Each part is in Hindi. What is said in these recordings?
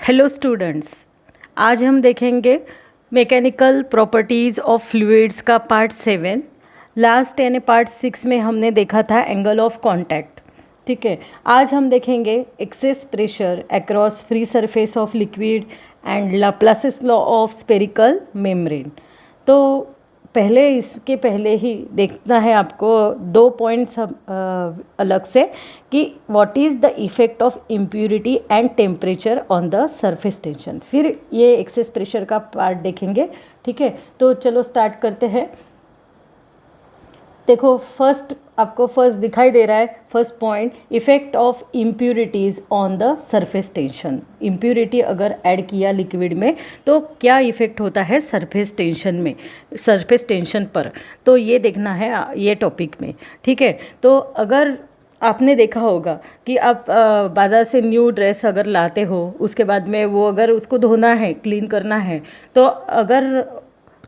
हेलो स्टूडेंट्स, आज हम देखेंगे मैकेनिकल प्रॉपर्टीज़ ऑफ फ्लूइड्स का पार्ट 7। लास्ट यानी पार्ट 6 में हमने देखा था एंगल ऑफ कांटेक्ट। ठीक है, आज हम देखेंगे excess pressure across free surface of liquid and Laplace's law of spherical membrane. तो इसके पहले ही देखना है आपको दो पॉइंट्स अलग से कि what is the effect of impurity and temperature on the surface tension. फिर ये एक्सेस प्रेशर का पार्ट देखेंगे। ठीक है, तो चलो स्टार्ट करते हैं। देखो, आपको फर्स्ट दिखाई दे रहा है, first point, effect of impurities on the surface tension. Impurity अगर ऐड किया लिक्विड में तो क्या इफेक्ट होता है सरफेस टेंशन पर, तो ये देखना है ये टॉपिक में। ठीक है, तो अगर आपने देखा होगा कि आप बाज़ार से न्यू ड्रेस अगर लाते हो, उसके बाद में वो अगर उसको धोना है, क्लीन करना है, तो अगर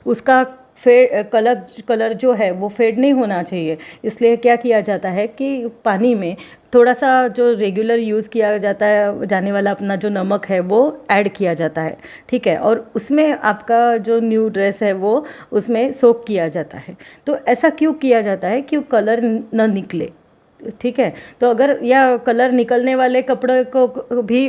उसका कलर जो है वो फेड नहीं होना चाहिए। इसलिए क्या किया जाता है कि पानी में थोड़ा सा जो रेगुलर यूज़ किया जाने वाला अपना जो नमक है वो ऐड किया जाता है। ठीक है, और उसमें आपका जो न्यू ड्रेस है वो उसमें सोक किया जाता है। तो ऐसा क्यों किया जाता है कि कलर न निकले। ठीक है, तो अगर या कलर निकलने वाले कपड़े को भी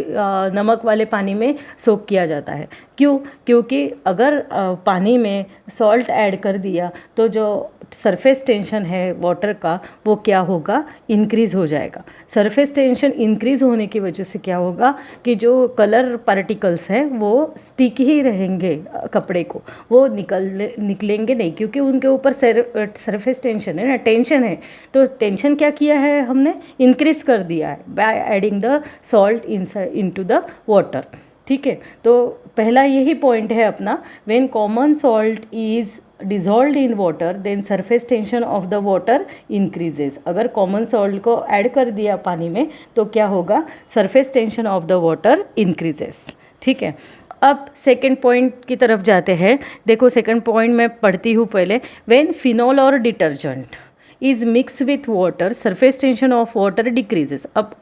नमक वाले पानी में सोक किया जाता है। क्योंकि अगर पानी में सॉल्ट ऐड कर दिया तो जो सरफेस टेंशन है वाटर का वो क्या होगा, इंक्रीज़ हो जाएगा। सरफेस टेंशन इंक्रीज़ होने की वजह से क्या होगा कि जो कलर पार्टिकल्स हैं वो स्टिक ही रहेंगे कपड़े को, वो निकलेंगे नहीं, क्योंकि उनके ऊपर सरफेस टेंशन है ना, टेंशन है। तो टेंशन क्या किया है हमने, इंक्रीज़ कर दिया है by adding the salt into the water. ठीक है, तो पहला यही पॉइंट है अपना, when common salt is dissolved in water then surface tension of the water increases. अगर कॉमन सॉल्ट को ऐड कर दिया पानी में तो क्या होगा, surface tension of the water increases. ठीक है, अब सेकंड पॉइंट की तरफ जाते हैं। देखो, सेकंड पॉइंट मैं पढ़ती हूँ पहले। व्हेन फिनॉल और detergent is mix with water surface tension of water decreases. अब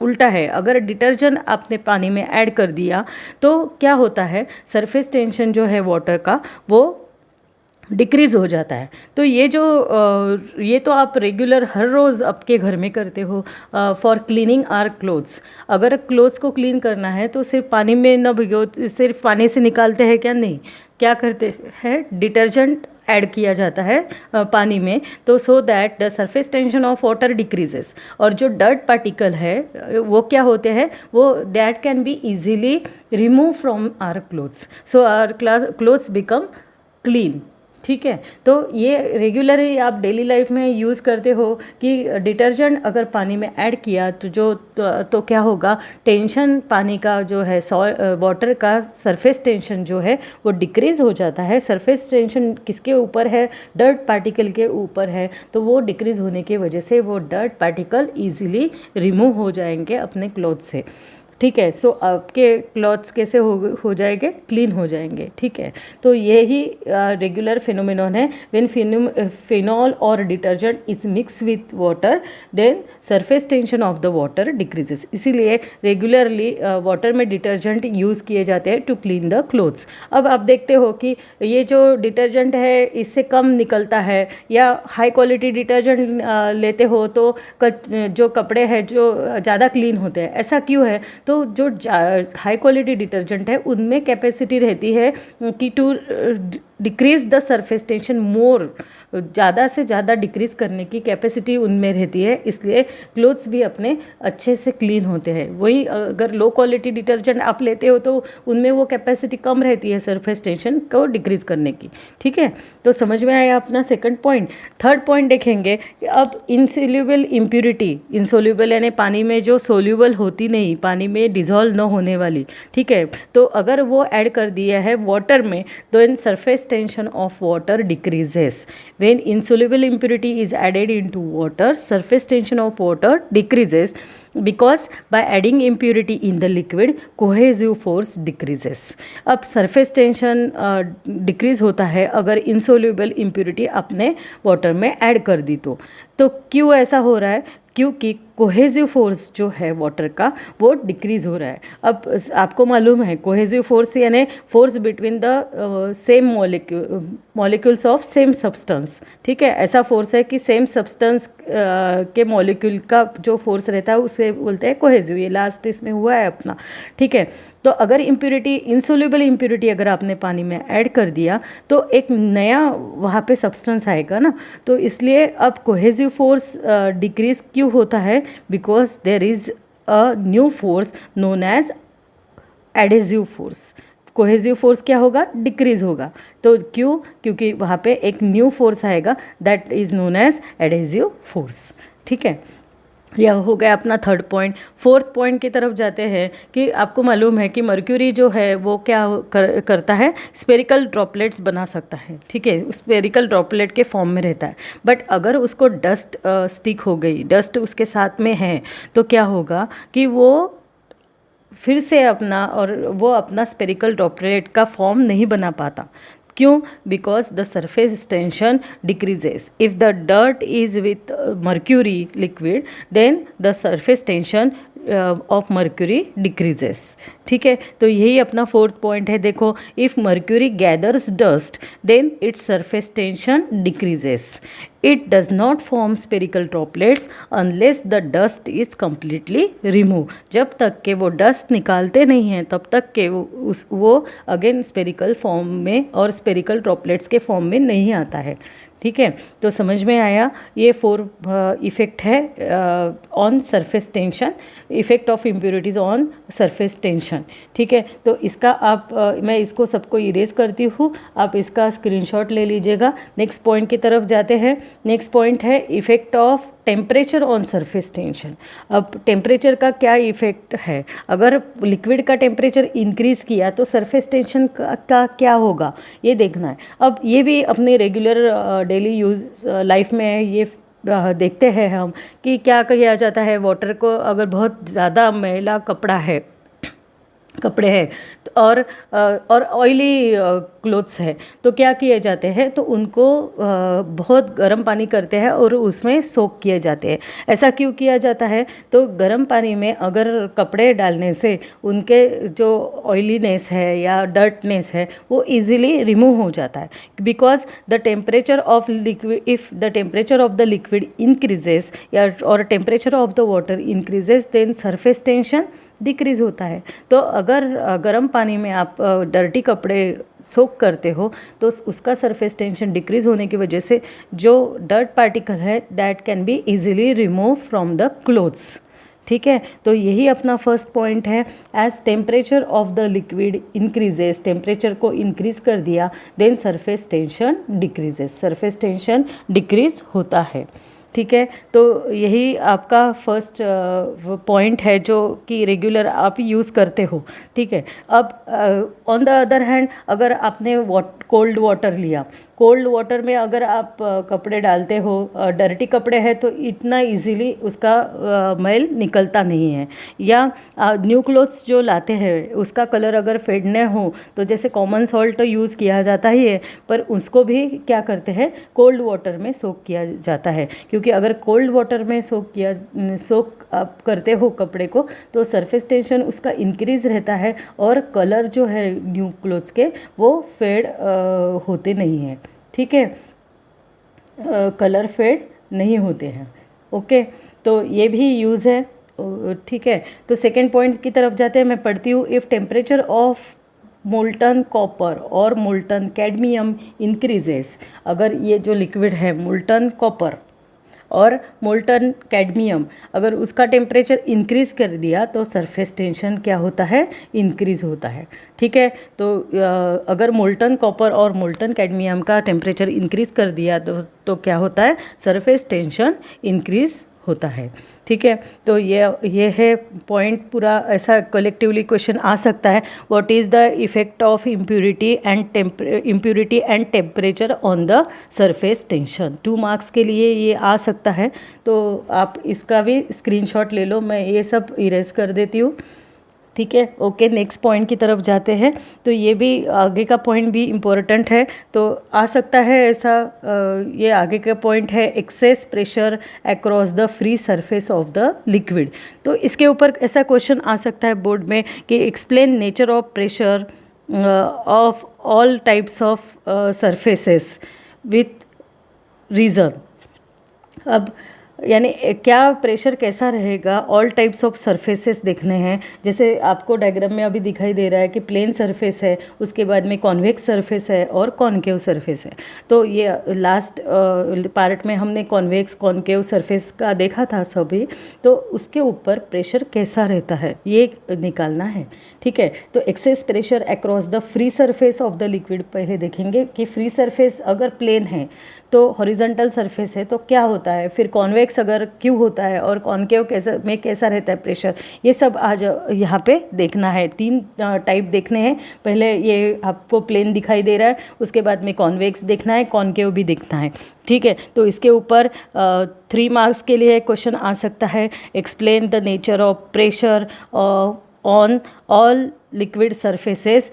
उल्टा है, अगर डिटर्जेंट आपने पानी में ऐड कर दिया तो क्या होता है, सरफेस टेंशन जो है वाटर का वो डिक्रीज़ हो जाता है। तो ये तो आप रेगुलर हर रोज़ आपके घर में करते हो फॉर क्लीनिंग आवर क्लोथ्स। अगर क्लोथ्स को क्लीन करना है तो सिर्फ पानी में न भिगो, सिर्फ पानी से निकालते हैं क्या, नहीं, क्या करते हैं, डिटर्जेंट ऐड किया जाता है पानी में, तो सो that the surface tension of water decreases. और जो डर्ट पार्टिकल है वो क्या होते हैं, वो that can be easily remove from our clothes, so our clothes become clean. ठीक है, तो ये रेगुलरली आप डेली लाइफ में यूज़ करते हो कि डिटर्जेंट अगर पानी में ऐड किया तो क्या होगा, टेंशन पानी का जो है वाटर का सरफेस टेंशन जो है वो डिक्रीज़ हो जाता है। सरफेस टेंशन किसके ऊपर है, डर्ट पार्टिकल के ऊपर है, तो वो डिक्रीज़ होने की वजह से वो डर्ट पार्टिकल ईजिली रिमूव हो जाएंगे अपने क्लॉथ से। ठीक है, सो आपके क्लॉथ्स कैसे हो जाएंगे, क्लीन हो जाएंगे। ठीक है, तो यही रेगुलर फिनोमिनॉन है। व्हेन फिनॉल और detergent is mix with water then surface tension of the water decreases. इसीलिए रेगुलरली वाटर में डिटर्जेंट यूज़ किए जाते हैं टू क्लीन द क्लोथ्स। अब आप देखते हो कि ये जो डिटर्जेंट है इससे कम निकलता है, या हाई क्वालिटी डिटर्जेंट लेते हो तो जो कपड़े हैं जो ज़्यादा क्लीन होते हैं। ऐसा क्यों है, तो जो हाई क्वालिटी डिटर्जेंट है उनमें कैपेसिटी रहती है कि to decrease the surface tension more, ज़्यादा से ज़्यादा डिक्रीज़ करने की कैपेसिटी उनमें रहती है, इसलिए क्लोथ्स भी अपने अच्छे से क्लीन होते हैं। वही अगर लो क्वालिटी डिटर्जेंट आप लेते हो तो उनमें वो कैपेसिटी कम रहती है सरफेस टेंशन को डिक्रीज़ करने की। ठीक है, तो समझ में आया अपना सेकंड पॉइंट। थर्ड पॉइंट देखेंगे, अब इनसोल्यूबल इम्प्यूरिटी, इनसोल्यूबल यानी पानी में जो सोल्यूबल होती नहीं, पानी में डिज़ोल्व न होने वाली। ठीक है, तो अगर वो ऐड कर दिया है वाटर में तो in surface tension of water decreases. When insoluble impurity is added into water, surface tension of water decreases because by adding impurity in the liquid, cohesive force decreases. अब surface tension decrease होता है अगर insoluble impurity आपने water में add कर दी तो क्यों ऐसा हो रहा है, क्योंकि कोहेसिव फोर्स जो है वाटर का वो डिक्रीज हो रहा है। अब आपको मालूम है कोहेसिव फोर्स यानी force between the same molecules of same substance, ठीक है। ऐसा फोर्स है कि सेम सब्सटेंस के मॉलिक्यूल का जो फोर्स रहता है उसे बोलते हैं कोहेसिव। ये लास्ट इसमें हुआ है अपना, ठीक है। तो अगर इम्प्योरिटी, इंसोल्यूबल इम्प्योरिटी अगर आपने पानी में ऐड कर दिया तो एक नया वहाँ पे सब्सटेंस आएगा ना, तो इसलिए अब कोहेसिव फोर्स डिक्रीज क्यों होता है? Because there is a new force known as adhesive force. Cohesive force क्या होगा? डिक्रीज होगा। तो क्यों? क्योंकि वहाँ पे एक न्यू फोर्स आएगा that is known as adhesive force, ठीक है। यह हो गया अपना थर्ड पॉइंट। फोर्थ पॉइंट की तरफ जाते हैं कि आपको मालूम है कि मर्क्यूरी जो है वो क्या करता है? स्पेरिकल ड्रॉपलेट्स बना सकता है, ठीक है। स्पेरिकल ड्रॉपलेट के फॉर्म में रहता है। बट अगर उसको डस्ट स्टिक हो गई, डस्ट उसके साथ में है, तो क्या होगा कि वो फिर से अपना स्पेरिकल ड्रॉपलेट का फॉर्म नहीं बना पाता। क्यों? Because the surface tension decreases. If the dirt is with mercury liquid then the surface tension of mercury decreases, ठीक है। तो यही अपना फोर्थ पॉइंट है। देखो, if mercury gathers dust then its surface tension decreases. It does not form spherical droplets unless the dust is completely remove. जब तक के वो डस्ट निकालते नहीं हैं तब तक के वो अगेन स्पेरिकल फॉर्म में और स्पेरिकल ड्रॉपलेट्स के फॉर्म में नहीं आता है, ठीक है। तो समझ में आया? ये 4 इफ़ेक्ट है on surface tension, effect of impurities on surface tension, ठीक है। तो इसका आप मैं इसको सबको इरेज करती हूँ, आप इसका स्क्रीनशॉट ले लीजिएगा। नेक्स्ट पॉइंट की तरफ जाते हैं। नेक्स्ट पॉइंट है effect of temperature on surface tension. अब टेम्परेचर का क्या इफ़ेक्ट है? अगर लिक्विड का टेम्परेचर इंक्रीज़ किया तो सरफेस टेंशन का क्या होगा, ये देखना है। अब ये भी अपने रेगुलर डेली यूज़ लाइफ में ये देखते हैं हम कि क्या किया जाता है। वाटर को अगर बहुत ज़्यादा मैला कपड़े हैं और ऑयली क्लोथ्स है तो क्या किए जाते हैं? तो उनको बहुत गर्म पानी करते हैं और उसमें सोक किए जाते हैं। ऐसा क्यों किया जाता है? तो गर्म पानी में अगर कपड़े डालने से उनके जो ऑयलीनेस है या डर्टनेस है वो इजीली रिमूव हो जाता है। Because the temperature of liquid, if the temperature of the liquid increases या और temperature of the water increases then surface tension decrease होता है। तो अगर गर्म पानी में आप डर्टी कपड़े सोक करते हो तो उसका सरफेस टेंशन डिक्रीज होने की वजह से जो डर्ट पार्टिकल है that can be easily remove from the clothes, ठीक है। तो यही अपना फर्स्ट पॉइंट है। As temperature of the liquid increases, temperature को इंक्रीज कर दिया then surface tension decreases, surface tension decrease होता है, ठीक है। तो यही आपका फर्स्ट पॉइंट है जो कि रेगुलर आप यूज़ करते हो, ठीक है। अब ऑन द अदर हैंड अगर आपने कोल्ड वाटर लिया, कोल्ड वाटर में अगर आप कपड़े डालते हो, डर्टी कपड़े हैं तो इतना इजीली उसका मैल निकलता नहीं है। या न्यू क्लोथ्स जो लाते हैं उसका कलर अगर फेडने हो तो जैसे कॉमन सॉल्ट तो यूज़ किया जाता ही है, पर उसको भी क्या करते हैं? कोल्ड वाटर में सोक किया जाता है। क्योंकि अगर कोल्ड वाटर में सोक आप करते हो कपड़े को तो सरफेस टेंशन उसका इंक्रीज रहता है और कलर जो है न्यू क्लोथ्स के वो फेड होते नहीं हैं, ठीक है। कलर फेड नहीं होते हैं, ओके। तो ये भी यूज़ है, ठीक है। तो सेकेंड पॉइंट की तरफ जाते हैं, मैं पढ़ती हूँ। If temperature of molten copper और मोल्टन कैडमियम इंक्रीजेस, अगर ये जो लिक्विड है मोल्टन कॉपर और मोल्टन कैडमियम अगर उसका टेम्परेचर इंक्रीज कर दिया तो सरफेस टेंशन क्या होता है? इंक्रीज होता है, ठीक है। तो अगर मोल्टन कॉपर और मोल्टन कैडमियम का टेम्परेचर इंक्रीज कर दिया तो क्या होता है? सरफेस टेंशन इंक्रीज होता है, ठीक है। तो ये है पॉइंट पूरा। ऐसा कलेक्टिवली क्वेश्चन आ सकता है, what is the effect of impurity and temperature on the surface tension. 2 marks के लिए ये आ सकता है, तो आप इसका भी स्क्रीनशॉट ले लो। मैं ये सब इरेज कर देती हूँ। ठीक है, ओके, नेक्स्ट पॉइंट की तरफ जाते हैं। तो ये भी आगे का पॉइंट भी इम्पोर्टेंट है, तो आ सकता है ऐसा। ये आगे का पॉइंट है excess pressure across the free surface of the liquid. तो इसके ऊपर ऐसा क्वेश्चन आ सकता है बोर्ड में कि explain nature of pressure of all types of surfaces with reason. अब यानी क्या प्रेशर कैसा रहेगा, ऑल टाइप्स ऑफ सरफेसेस देखने हैं। जैसे आपको डायग्राम में अभी दिखाई दे रहा है कि प्लेन सरफेस है, उसके बाद में कॉन्वेक्स सरफेस है और कॉनकेव सरफेस है। तो ये लास्ट पार्ट में हमने कॉन्वेक्स कॉनकेव सरफेस का देखा था सभी। तो उसके ऊपर प्रेशर कैसा रहता है ये निकालना है, ठीक है। तो excess pressure across the free surface of the liquid पहले देखेंगे कि फ्री सरफेस अगर प्लेन है तो हॉरिजॉन्टल सरफेस है तो क्या होता है, फिर कॉन्वेक्स अगर क्यों होता है और कॉनकेव कैसा रहता है प्रेशर, ये सब आज यहाँ पे देखना है। 3 टाइप देखने हैं। पहले ये आपको प्लेन दिखाई दे रहा है, उसके बाद में कॉन्वेक्स देखना है, कॉनकेव भी देखना है, ठीक है। तो इसके ऊपर 3 मार्क्स के लिए क्वेश्चन आ सकता है। Explain the nature of pressure on all liquid surfaces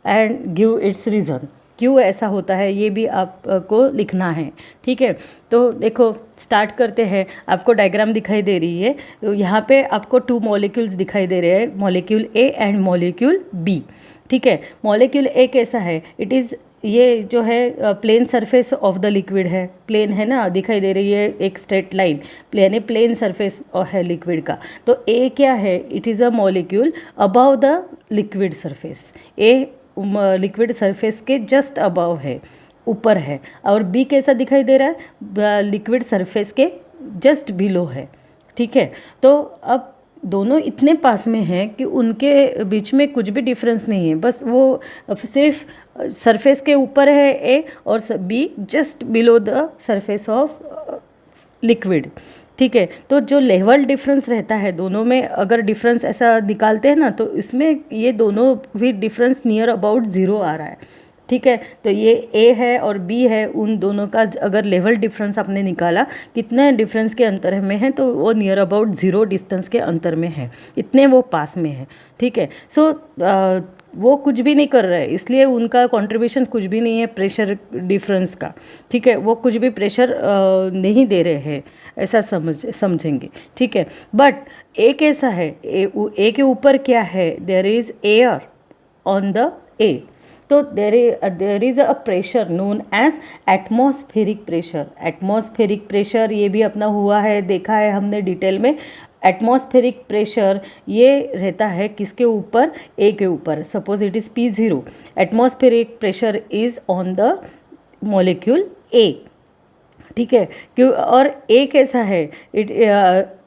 and give its reason. क्यों ऐसा होता है ये भी आपको लिखना है, ठीक है। तो देखो स्टार्ट करते हैं। आपको डायग्राम दिखाई दे रही है, तो यहाँ पे आपको 2 मॉलिक्यूल्स दिखाई दे रहे हैं, molecule A and molecule B, ठीक है। मॉलिक्यूल ए कैसा है, इट इज़ ये जो है plane surface of the liquid है, प्लेन है ना, दिखाई दे रही है एक स्ट्रेट लाइन, प्लेन सरफेस है लिक्विड का। तो ए क्या है, it is a molecule above the liquid surface. A liquid surface के जस्ट अबव है, ऊपर है। और बी कैसा दिखाई दे रहा है, लिक्विड सरफेस के जस्ट बिलो है, ठीक है। तो अब दोनों इतने पास में हैं कि उनके बीच में कुछ भी डिफरेंस नहीं है, बस वो सिर्फ सरफेस के ऊपर है ए और be just below the surface of liquid, ठीक है। तो जो लेवल डिफरेंस रहता है दोनों में, अगर डिफरेंस ऐसा निकालते हैं ना, तो इसमें ये दोनों भी डिफरेंस नियर अबाउट 0 आ रहा है, ठीक है। तो ये ए है और बी है, उन दोनों का अगर लेवल डिफरेंस आपने निकाला कितने डिफरेंस के अंतर में है, तो वो नियर अबाउट 0 डिस्टेंस के अंतर में है, इतने वो पास में है, ठीक है। सो वो कुछ भी नहीं कर रहे हैं, इसलिए उनका कंट्रीब्यूशन कुछ भी नहीं है प्रेशर डिफरेंस का, ठीक है। वो कुछ भी प्रेशर नहीं दे रहे हैं, ऐसा समझेंगे, ठीक है। बट ए कैसा है, ए के ऊपर क्या है, there is air on the A. तो there is a pressure known as atmospheric pressure. Atmospheric pressure ये भी अपना हुआ है, देखा है हमने डिटेल में। एटमॉस्फेरिक प्रेशर ये रहता है किसके ऊपर, ए के ऊपर। Suppose it is P0। Atmospheric pressure is on the molecule A, ठीक है। क्यों, और ए कैसा है,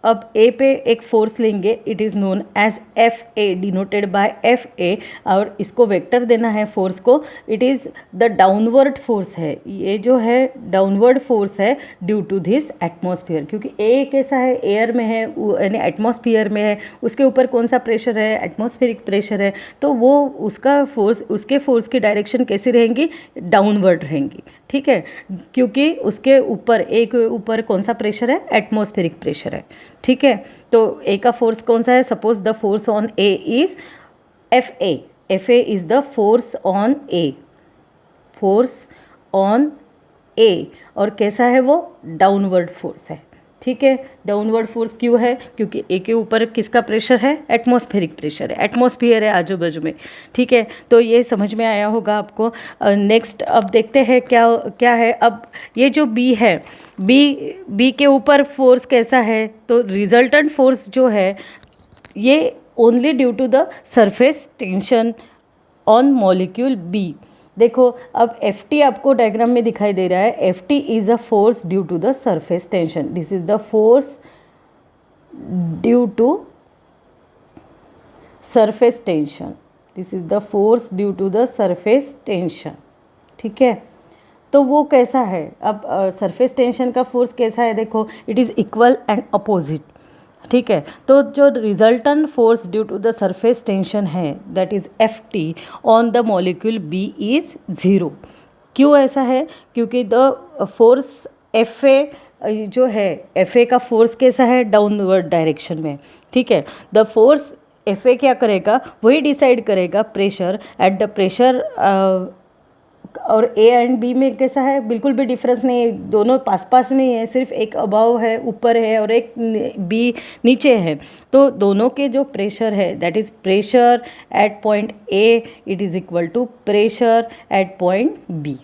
अब ए पे एक फोर्स लेंगे, it is known as Fa, denoted by Fa, और इसको वेक्टर देना है फोर्स को। It is the downward force है, ये जो है डाउनवर्ड फोर्स है ड्यू टू दिस एटमॉस्फेयर। क्योंकि ए कैसा है, एयर में है, यानी एटमॉस्फेयर में है, उसके ऊपर कौन सा प्रेशर है, एटमॉस्फेरिक प्रेशर है। तो वो उसका फोर्स, उसके फोर्स की डायरेक्शन कैसी रहेंगी, डाउनवर्ड रहेंगी, ठीक है। क्योंकि उसके ऊपर, ए के ऊपर कौन सा प्रेशर है, एटमॉस्फेरिक प्रेशर है, ठीक है। तो ए का फोर्स कौन सा है, suppose the force on A is Fa। Fa is the force on A, force on A, और कैसा है वो, डाउनवर्ड फोर्स है, ठीक है। डाउनवर्ड फोर्स क्यों है, क्योंकि ए के ऊपर किसका प्रेशर है, एटमॉस्फेरिक प्रेशर है, एटमॉस्फेयर है आजू बाजू में, ठीक है। तो ये समझ में आया होगा आपको। नेक्स्ट अब देखते हैं क्या क्या है। अब ये जो बी है, बी के ऊपर फोर्स कैसा है, तो रिजल्टेंट फोर्स जो है ये only due to the surface tension on molecule B. देखो अब Ft आपको डायग्राम में दिखाई दे रहा है, Ft is a force due to the surface tension. This is the force due to surface tension, this is the force due to the surface tension, ठीक है। तो वो कैसा है, अब सरफेस टेंशन का फोर्स कैसा है, देखो it is equal and opposite, ठीक है। तो जो resultant force due to the surface tension है, that is Ft on the molecule B is 0। क्यों ऐसा है, क्योंकि द फोर्स Fa जो है, Fa का फोर्स कैसा है, डाउनवर्ड डायरेक्शन में, ठीक है। द फोर्स FA क्या करेगा, वही डिसाइड करेगा प्रेशर एट द प्रेशर। और A एंड B में कैसा है, बिल्कुल भी डिफरेंस नहीं है, दोनों पास पास नहीं है, सिर्फ एक अबाव है ऊपर है और एक B नीचे है। तो दोनों के जो प्रेशर है that is pressure at point A it is equal to pressure at point B,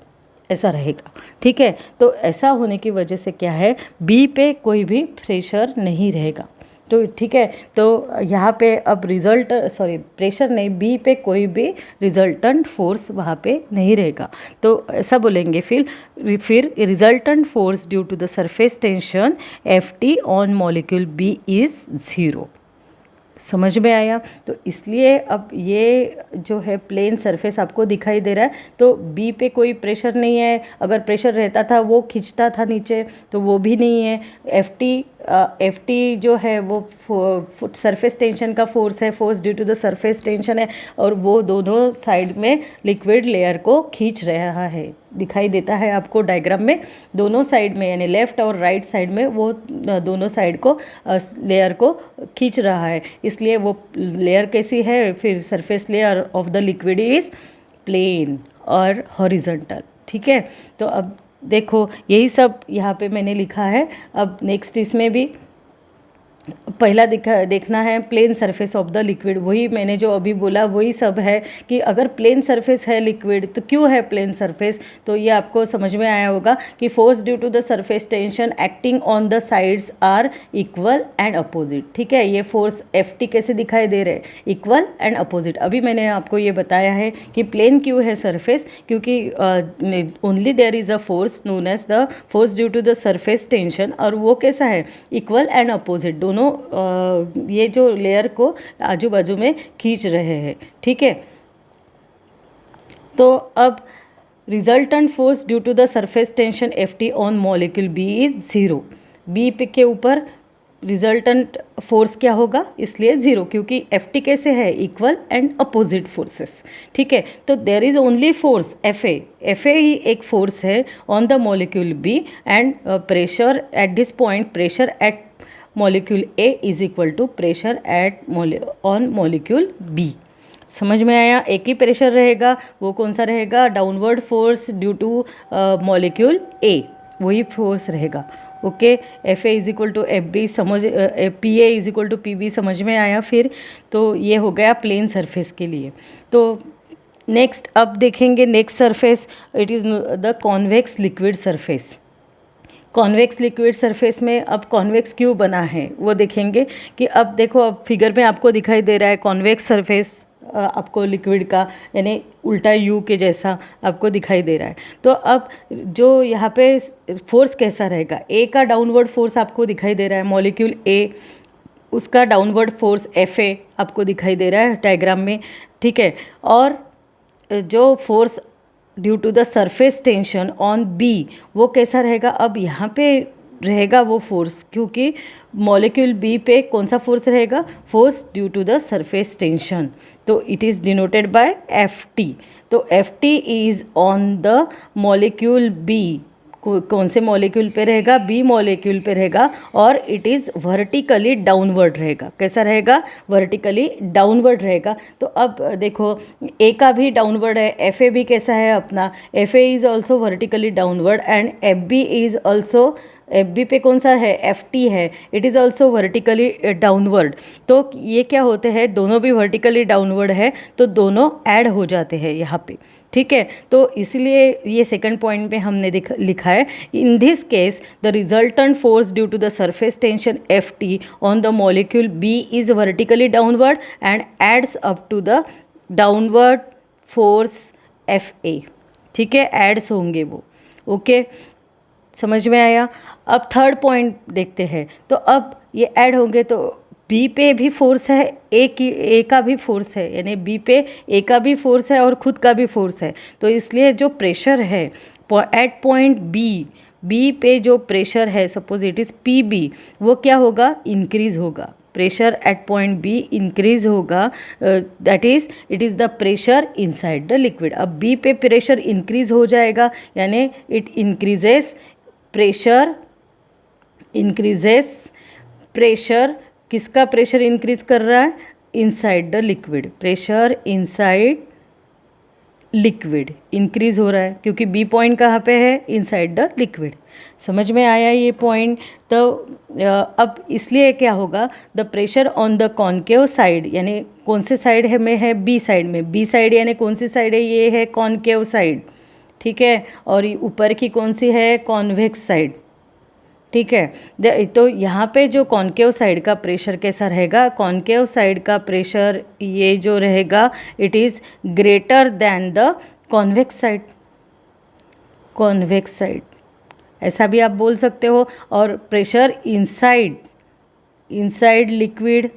ऐसा रहेगा। ठीक है, तो ऐसा होने की वजह से क्या है, B पे कोई भी प्रेशर नहीं रहेगा। तो ठीक है, तो यहाँ पे अब प्रेशर नहीं, बी पे कोई भी रिजल्टेंट फोर्स वहाँ पे नहीं रहेगा। तो ऐसा बोलेंगे फिर resultant force due to the surface tension Ft on molecule B is 0। समझ में आया? तो इसलिए अब ये जो है प्लेन सरफेस आपको दिखाई दे रहा है, तो बी पे कोई प्रेशर नहीं है। अगर प्रेशर रहता था वो खींचता था नीचे, तो वो भी नहीं है। एफ टी जो है वो सरफेस टेंशन का फोर्स है, force due to the surface tension है, और वो दोनों साइड में लिक्विड लेयर को खींच रहा है, दिखाई देता है आपको डायग्राम में। दोनों साइड में यानी लेफ़्ट और राइट साइड में वो दोनों साइड को लेयर को खींच रहा है, इसलिए वो लेयर कैसी है, फिर surface layer of the liquid is plane और हॉरिजॉन्टल। ठीक है, तो अब देखो यही सब यहाँ पे मैंने लिखा है। अब नेक्स्ट इसमें भी पहला देखना है plane surface of the liquid, वही मैंने जो अभी बोला वही सब है कि अगर प्लेन सरफेस है लिक्विड तो क्यों है प्लेन सरफेस, तो ये आपको समझ में आया होगा कि force due to the surface tension acting on the sides are equal and opposite. ठीक है, ये फोर्स Ft कैसे दिखाई दे रहे हैं, इक्वल एंड अपोजिट। अभी मैंने आपको ये बताया है कि प्लेन क्यों है सरफेस, क्योंकि only there is a force known as the force due to the surface tension, और वो कैसा है, इक्वल एंड अपोजिट, दोनों ये जो लेयर को आजू बाजू में खींच रहे हैं। ठीक है, तो अब resultant force due to the surface tension Ft on molecule B is 0। B के ऊपर रिजल्टेंट फोर्स क्या होगा, इसलिए 0, क्योंकि Ft कैसे है, इक्वल एंड अपोजिट फोर्सेस। ठीक है, तो there is only force Fa ही एक फोर्स है on the molecule B, and pressure at this point, pressure at molecule A is equal to pressure at on molecule B। समझ में आया? एक ही प्रेशर रहेगा, वो कौन सा रहेगा, downward force due to molecule A, वही फोर्स रहेगा। Okay, Fa is equal to Fb, समझ Pa is equal to Pb, समझ में आया? फिर तो ये हो गया प्लेन सरफेस के लिए। तो नेक्स्ट अब देखेंगे next surface, it is the convex liquid surface. Convex liquid surface में अब कॉन्वेक्स क्यों बना है वो देखेंगे कि अब देखो, अब फिगर में आपको दिखाई दे रहा है कॉन्वेक्स सरफेस आपको लिक्विड का, यानी उल्टा यू के जैसा आपको दिखाई दे रहा है। तो अब जो यहाँ पे फोर्स कैसा रहेगा, ए का डाउनवर्ड फोर्स आपको दिखाई दे रहा है, मॉलिक्यूल ए, उसका डाउनवर्ड फोर्स Fa आपको दिखाई दे रहा है डायग्राम में। ठीक है, और जो force due to the surface tension on B वो कैसा रहेगा, अब यहाँ पे रहेगा वो फोर्स, क्योंकि मॉलिक्यूल बी पे कौन सा फोर्स रहेगा, force due to the surface tension, तो it is denoted by Ft। तो Ft is on the molecule B, कौन से मॉलिक्यूल पे रहेगा, बी मॉलिक्यूल पे रहेगा, और इट इज़ वर्टिकली डाउनवर्ड रहेगा। कैसा रहेगा, वर्टिकली डाउनवर्ड रहेगा। तो अब देखो ए का भी डाउनवर्ड है, Fa भी कैसा है अपना, Fa is also vertically downward, and Fb is also, Fb पे कौन सा है, Ft है, it is also vertically downward. तो ये क्या होते हैं, दोनों भी वर्टिकली डाउनवर्ड है, तो दोनों ऐड हो जाते हैं यहाँ पे। ठीक है, तो इसलिए ये सेकंड पॉइंट में हमने लिखा है, in this case the resultant force due to the surface tension Ft on the molecule B is vertically downward and adds up to the downward force Fa। ठीक है, एड्स होंगे वो। ओके, समझ में आया? अब थर्ड पॉइंट देखते हैं, तो अब ये ऐड होंगे तो बी पे भी फोर्स है, ए का भी फोर्स है, यानी बी पे ए का भी फोर्स है और खुद का भी फोर्स है। तो इसलिए जो प्रेशर है एट पॉइंट बी पे जो प्रेशर है, सपोज इट इज़ Pb, वो क्या होगा, इंक्रीज होगा। Pressure at point B increase होगा, that is it is the pressure inside the liquid. अब बी पे प्रेशर इंक्रीज हो जाएगा, यानी it increases pressure, increases pressure, किसका प्रेशर इंक्रीज कर रहा है, inside the liquid, pressure inside liquid increase हो रहा है क्योंकि बी पॉइंट कहाँ पे है, इनसाइड द लिक्विड। समझ में आया ये पॉइंट। तो अब इसलिए क्या होगा, the pressure on the concave side, यानी कौन से साइड है में है, बी साइड में, बी साइड यानी कौन सी साइड है, ये है कॉनकेव साइड, ठीक है, और ऊपर की कौन सी है, कॉन्वेक्स साइड, ठीक है। तो यहाँ पे जो कॉनकेव साइड का प्रेशर कैसा रहेगा, कॉनकेव साइड का प्रेशर ये जो रहेगा it is greater then the convex side, convex side ऐसा भी आप बोल सकते हो। और प्रेशर इनसाइड लिक्विड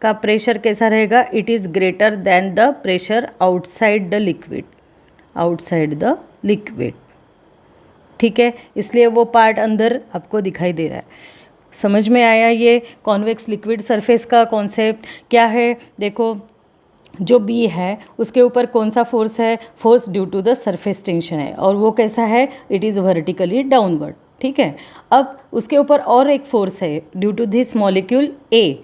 का प्रेशर कैसा रहेगा, it is greater then the pressure outside the liquid, ठीक है। इसलिए वो पार्ट अंदर आपको दिखाई दे रहा है। समझ में आया ये कॉन्वेक्स लिक्विड सरफेस का कॉन्सेप्ट क्या है। देखो जो बी है उसके ऊपर कौन सा फोर्स है, force due to the surface tension है, और वो कैसा है, इट इज़ वर्टिकली डाउनवर्ड, ठीक है। अब उसके ऊपर और एक फोर्स है ड्यू टू दिस मॉलिक्यूल ए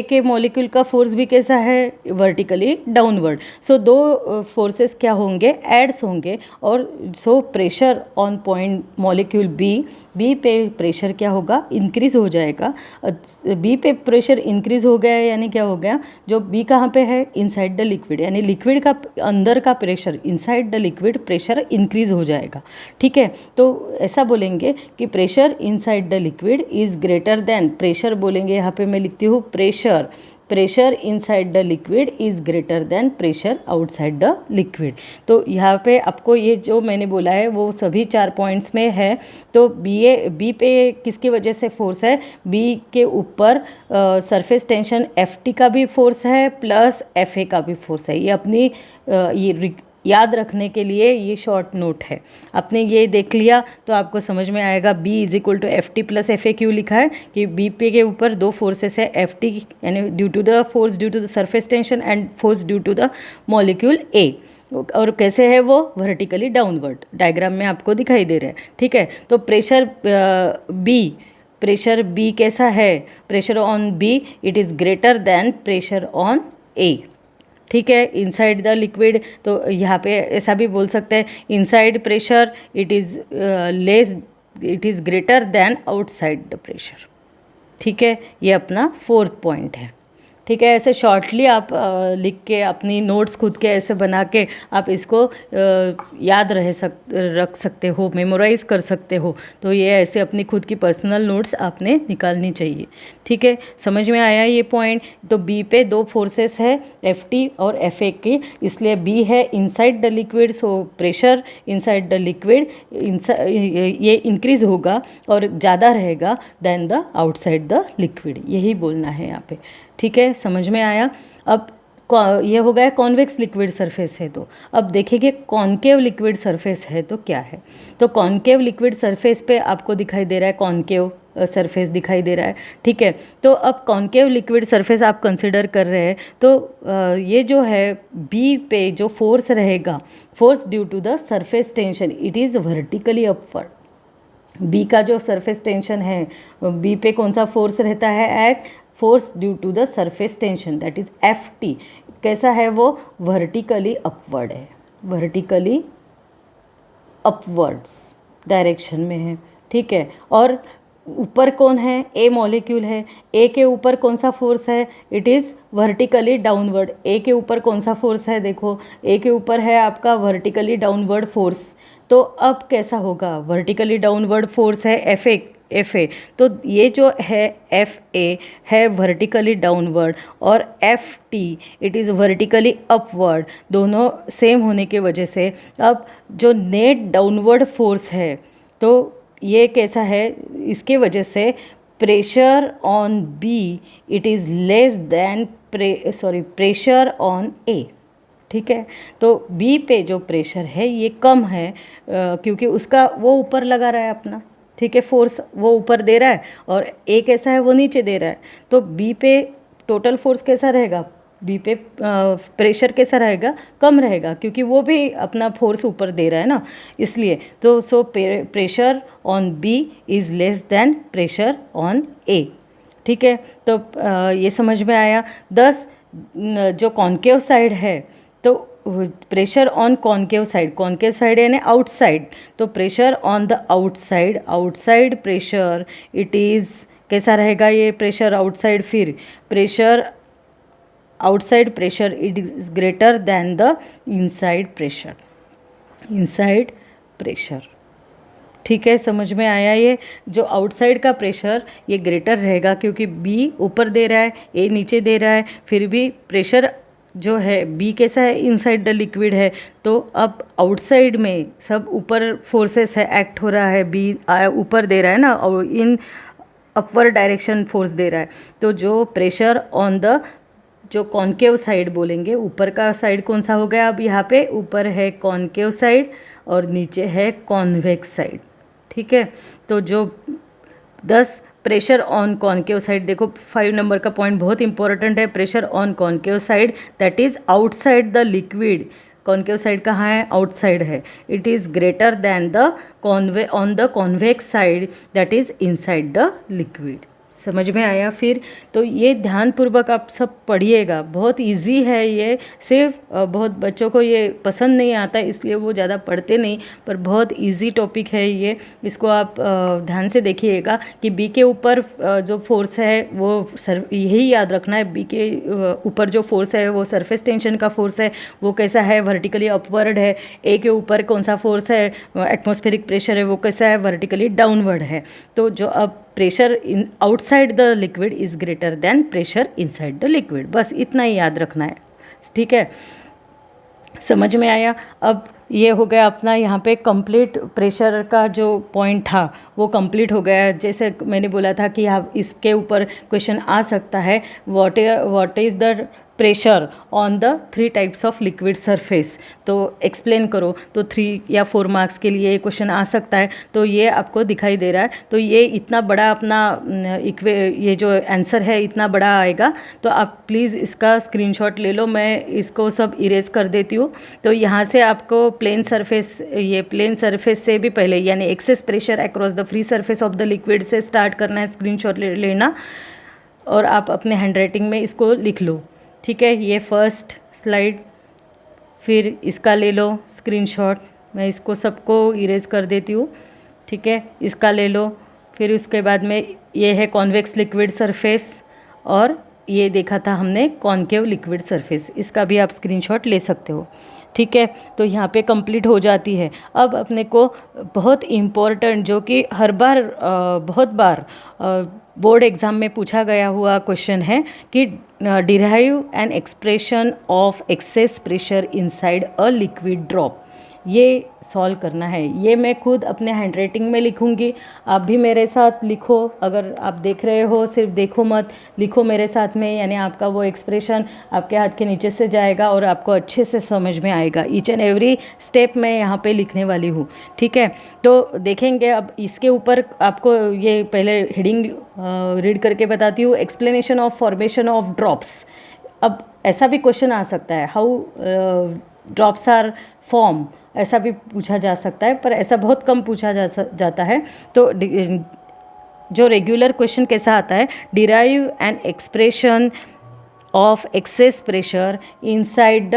के मॉलिक्यूल का फोर्स भी कैसा है, वर्टिकली डाउनवर्ड। सो दो फोर्सेस क्या होंगे, एड्स होंगे, और so pressure on point molecule B पे प्रेशर क्या होगा, इंक्रीज हो जाएगा। बी पे प्रेशर इंक्रीज हो गया यानी क्या हो गया, जो बी कहाँ पे है, इनसाइड द लिक्विड, यानी लिक्विड का अंदर का pressure, inside the liquid pressure increase हो जाएगा, ठीक है। तो ऐसा बोलेंगे कि pressure inside the liquid is greater than, pressure बोलेंगे यहाँ पे मैं लिखती हूँ pressure inside the liquid is greater than pressure outside the liquid. तो यहाँ पे आपको ये जो मैंने बोला है वो सभी 4 पॉइंट्स में है। तो बी पे किसकी वजह से फोर्स है, बी के ऊपर सरफेस टेंशन Ft का भी फोर्स है प्लस Fa का भी फोर्स है। ये अपनी ये याद रखने के लिए ये शॉर्ट नोट है। आपने ये देख लिया तो आपको समझ में आएगा B is equal to Ft plus Fa क्यों लिखा है, कि बी पे के ऊपर दो फोर्सेस है, Ft यानी due to the force due to the surface tension and force due to the molecule A, और कैसे है वो, वर्टिकली डाउनवर्ड, डायग्राम में आपको दिखाई दे रहा है, ठीक है। तो प्रेशर B कैसा है, pressure on B it is greater than pressure on A, ठीक है, इनसाइड द लिक्विड। तो यहाँ पे ऐसा भी बोल सकते हैं, inside pressure it is greater then outside the pressure, ठीक है। ये अपना 4th पॉइंट है, ठीक है। ऐसे शॉर्टली आप लिख के अपनी नोट्स खुद के ऐसे बना के आप इसको याद रख सकते हो, मेमोराइज़ कर सकते हो। तो ये ऐसे अपनी खुद की पर्सनल नोट्स आपने निकालनी चाहिए, ठीक है। समझ में आया ये पॉइंट। तो बी पे दो फोर्सेस है, Ft और Fa की, इसलिए बी है inside the liquid, so pressure inside the liquid ये इंक्रीज़ होगा और ज़्यादा रहेगा then the outside the liquid, यही बोलना है यहाँ पे, ठीक है। समझ में आया। अब ये हो गया कॉन्वेक्स लिक्विड सरफेस है। तो अब देखेंगे कॉनकेव लिक्विड सरफेस है तो क्या है। तो कॉनकेव लिक्विड सरफेस पे आपको दिखाई दे रहा है, कॉनकेव सरफेस दिखाई दे रहा है, ठीक है। तो अब कॉनकेव लिक्विड सरफेस आप कंसिडर कर रहे हैं, तो ये जो है बी पे जो फोर्स रहेगा, force due to the surface tension it is vertically upward. B का जो सरफेस टेंशन है, बी पे कौन सा फोर्स रहता है, act force due to the surface tension that is Ft, कैसा है वो, वर्टिकली अपवर्ड है, वर्टिकली अपवर्ड्स डायरेक्शन में है, ठीक है। और ऊपर कौन है, ए मॉलिक्यूल है, ए के ऊपर कौन सा फोर्स है, इट इज़ वर्टिकली डाउनवर्ड। ए के ऊपर कौन सा फोर्स है, देखो ए के ऊपर है आपका वर्टिकली डाउनवर्ड फोर्स। तो अब कैसा होगा, वर्टिकली डाउनवर्ड फोर्स है Fa, तो ये जो है Fa है वर्टिकली डाउनवर्ड और Ft it is vertically upward, दोनों सेम होने की वजह से अब जो नेट डाउनवर्ड फोर्स है तो ये कैसा है, इसके वजह से pressure on B it is less than pressure on A, ठीक है। तो B पे जो प्रेशर है ये कम है क्योंकि उसका वो ऊपर लगा रहा है अपना, ठीक है, फोर्स वो ऊपर दे रहा है और A कैसा है वो नीचे दे रहा है। तो B पे टोटल फोर्स कैसा रहेगा, B पे प्रेशर कैसा रहेगा, कम रहेगा क्योंकि वो भी अपना फोर्स ऊपर दे रहा है ना, इसलिए। तो सो pressure on B is less than pressure on A, ठीक है, तो ये समझ में आया। 10 जो कॉन्केव साइड है तो प्रेशर ऑन कॉन्केव साइड यानी आउटसाइड, तो pressure on the outside pressure it is कैसा रहेगा ये प्रेशर आउटसाइड, फिर pressure outside pressure it is greater then the inside pressure. ठीक है, समझ में आया। ये जो आउटसाइड का प्रेशर ये ग्रेटर रहेगा क्योंकि बी ऊपर दे रहा है, ए नीचे दे रहा है, फिर भी प्रेशर जो है बी कैसा है, इनसाइड द लिक्विड है, तो अब आउटसाइड में सब ऊपर फोर्सेस है, एक्ट हो रहा है, बी ऊपर दे रहा है ना, और इन अपवर्ड डायरेक्शन फोर्स दे रहा है, तो जो प्रेशर ऑन द जो कॉन्केव साइड बोलेंगे, ऊपर का साइड कौन सा हो गया, अब यहाँ पे ऊपर है कॉन्केव साइड और नीचे है कॉन्वेक्स साइड। ठीक है, तो जो 10 प्रेशर ऑन कॉन्केव साइड, देखो 5 नंबर का पॉइंट बहुत इंपॉर्टेंट है, pressure on concave side that is outside the liquid. Concave side कहाँ है, आउटसाइड है, it is greater then the on the convex side that is inside the liquid. समझ में आया। फिर तो ये ध्यानपूर्वक आप सब पढ़िएगा, बहुत इजी है ये, सिर्फ बहुत बच्चों को ये पसंद नहीं आता इसलिए वो ज़्यादा पढ़ते नहीं, पर बहुत इजी टॉपिक है ये। इसको आप ध्यान से देखिएगा कि बी के ऊपर जो फोर्स है वो यही याद रखना है, बी के ऊपर जो फोर्स है वो सरफेस टेंशन का फोर्स है, वो कैसा है, वर्टिकली अपवर्ड है। ए के ऊपर कौन सा फोर्स है, एटमॉस्फेरिक प्रेशर है, वो कैसा है, वर्टिकली डाउनवर्ड है। तो जो अब pressure in outside the liquid is greater than pressure inside the liquid, बस इतना ही याद रखना है। ठीक है, समझ में आया। अब ये हो गया अपना यहाँ पे कंप्लीट प्रेशर का जो पॉइंट था वो कंप्लीट हो गया। जैसे मैंने बोला था कि आप इसके ऊपर क्वेश्चन आ सकता है, what is the pressure on the 3 types of liquid surface, तो एक्सप्लेन करो, तो 3 या 4 मार्क्स के लिए ये क्वेश्चन आ सकता है। तो ये आपको दिखाई दे रहा है, तो ये इतना बड़ा अपना ये जो आंसर है इतना बड़ा आएगा, तो आप प्लीज़ इसका स्क्रीनशॉट ले लो, मैं इसको सब इरेज कर देती हूँ। तो यहाँ से आपको प्लेन सरफेस से भी पहले यानी access pressure across the free surface of the liquid से स्टार्ट करना है, स्क्रीनशॉट लेना और आप अपने हैंडराइटिंग में इसको लिख लो। ठीक है, ये फर्स्ट स्लाइड, फिर इसका ले लो स्क्रीनशॉट, मैं इसको सबको इरेज कर देती हूँ। ठीक है, इसका ले लो, फिर उसके बाद में ये है कॉन्वेक्स लिक्विड सरफेस और ये देखा था हमने कॉन्केव लिक्विड सरफेस, इसका भी आप स्क्रीनशॉट ले सकते हो। ठीक है, तो यहाँ पे कंप्लीट हो जाती है। अब अपने को बहुत इम्पोर्टेंट जो कि हर बार बहुत बार बोर्ड एग्ज़ाम में पूछा गया हुआ क्वेश्चन है कि derive an expression of excess pressure inside a liquid drop, ये सॉल्व करना है। ये मैं खुद अपने हैंडराइटिंग में लिखूंगी, आप भी मेरे साथ लिखो। अगर आप देख रहे हो सिर्फ देखो मत, लिखो मेरे साथ में, यानी आपका वो एक्सप्रेशन आपके हाथ के नीचे से जाएगा और आपको अच्छे से समझ में आएगा। ईच एंड एवरी स्टेप मैं यहाँ पे लिखने वाली हूँ। ठीक है, तो देखेंगे अब इसके ऊपर आपको ये पहले हेडिंग रीड करके बताती हूँ, explanation of formation of drops. अब ऐसा भी क्वेश्चन आ सकता है, हाउ ड्रॉप्स आर फॉर्म, ऐसा भी पूछा जा सकता है, पर ऐसा बहुत कम पूछा जाता है। तो जो रेगुलर क्वेश्चन कैसा आता है, derive an expression of excess pressure inside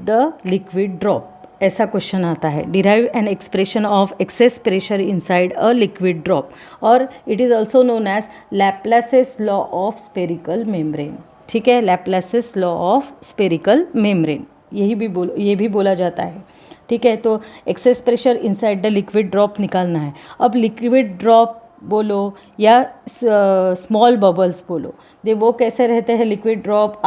the liquid drop, ऐसा क्वेश्चन आता है, derive an expression of excess pressure inside a liquid drop, और it is also known as Laplace's law of spherical membrane. ठीक है, Laplace's law of spherical membrane, ये भी बोला जाता है। ठीक है, तो excess pressure inside the liquid drop निकालना है। अब लिक्विड ड्रॉप बोलो या स्मॉल बबल्स बोलो, वो कैसे रहते हैं, liquid drop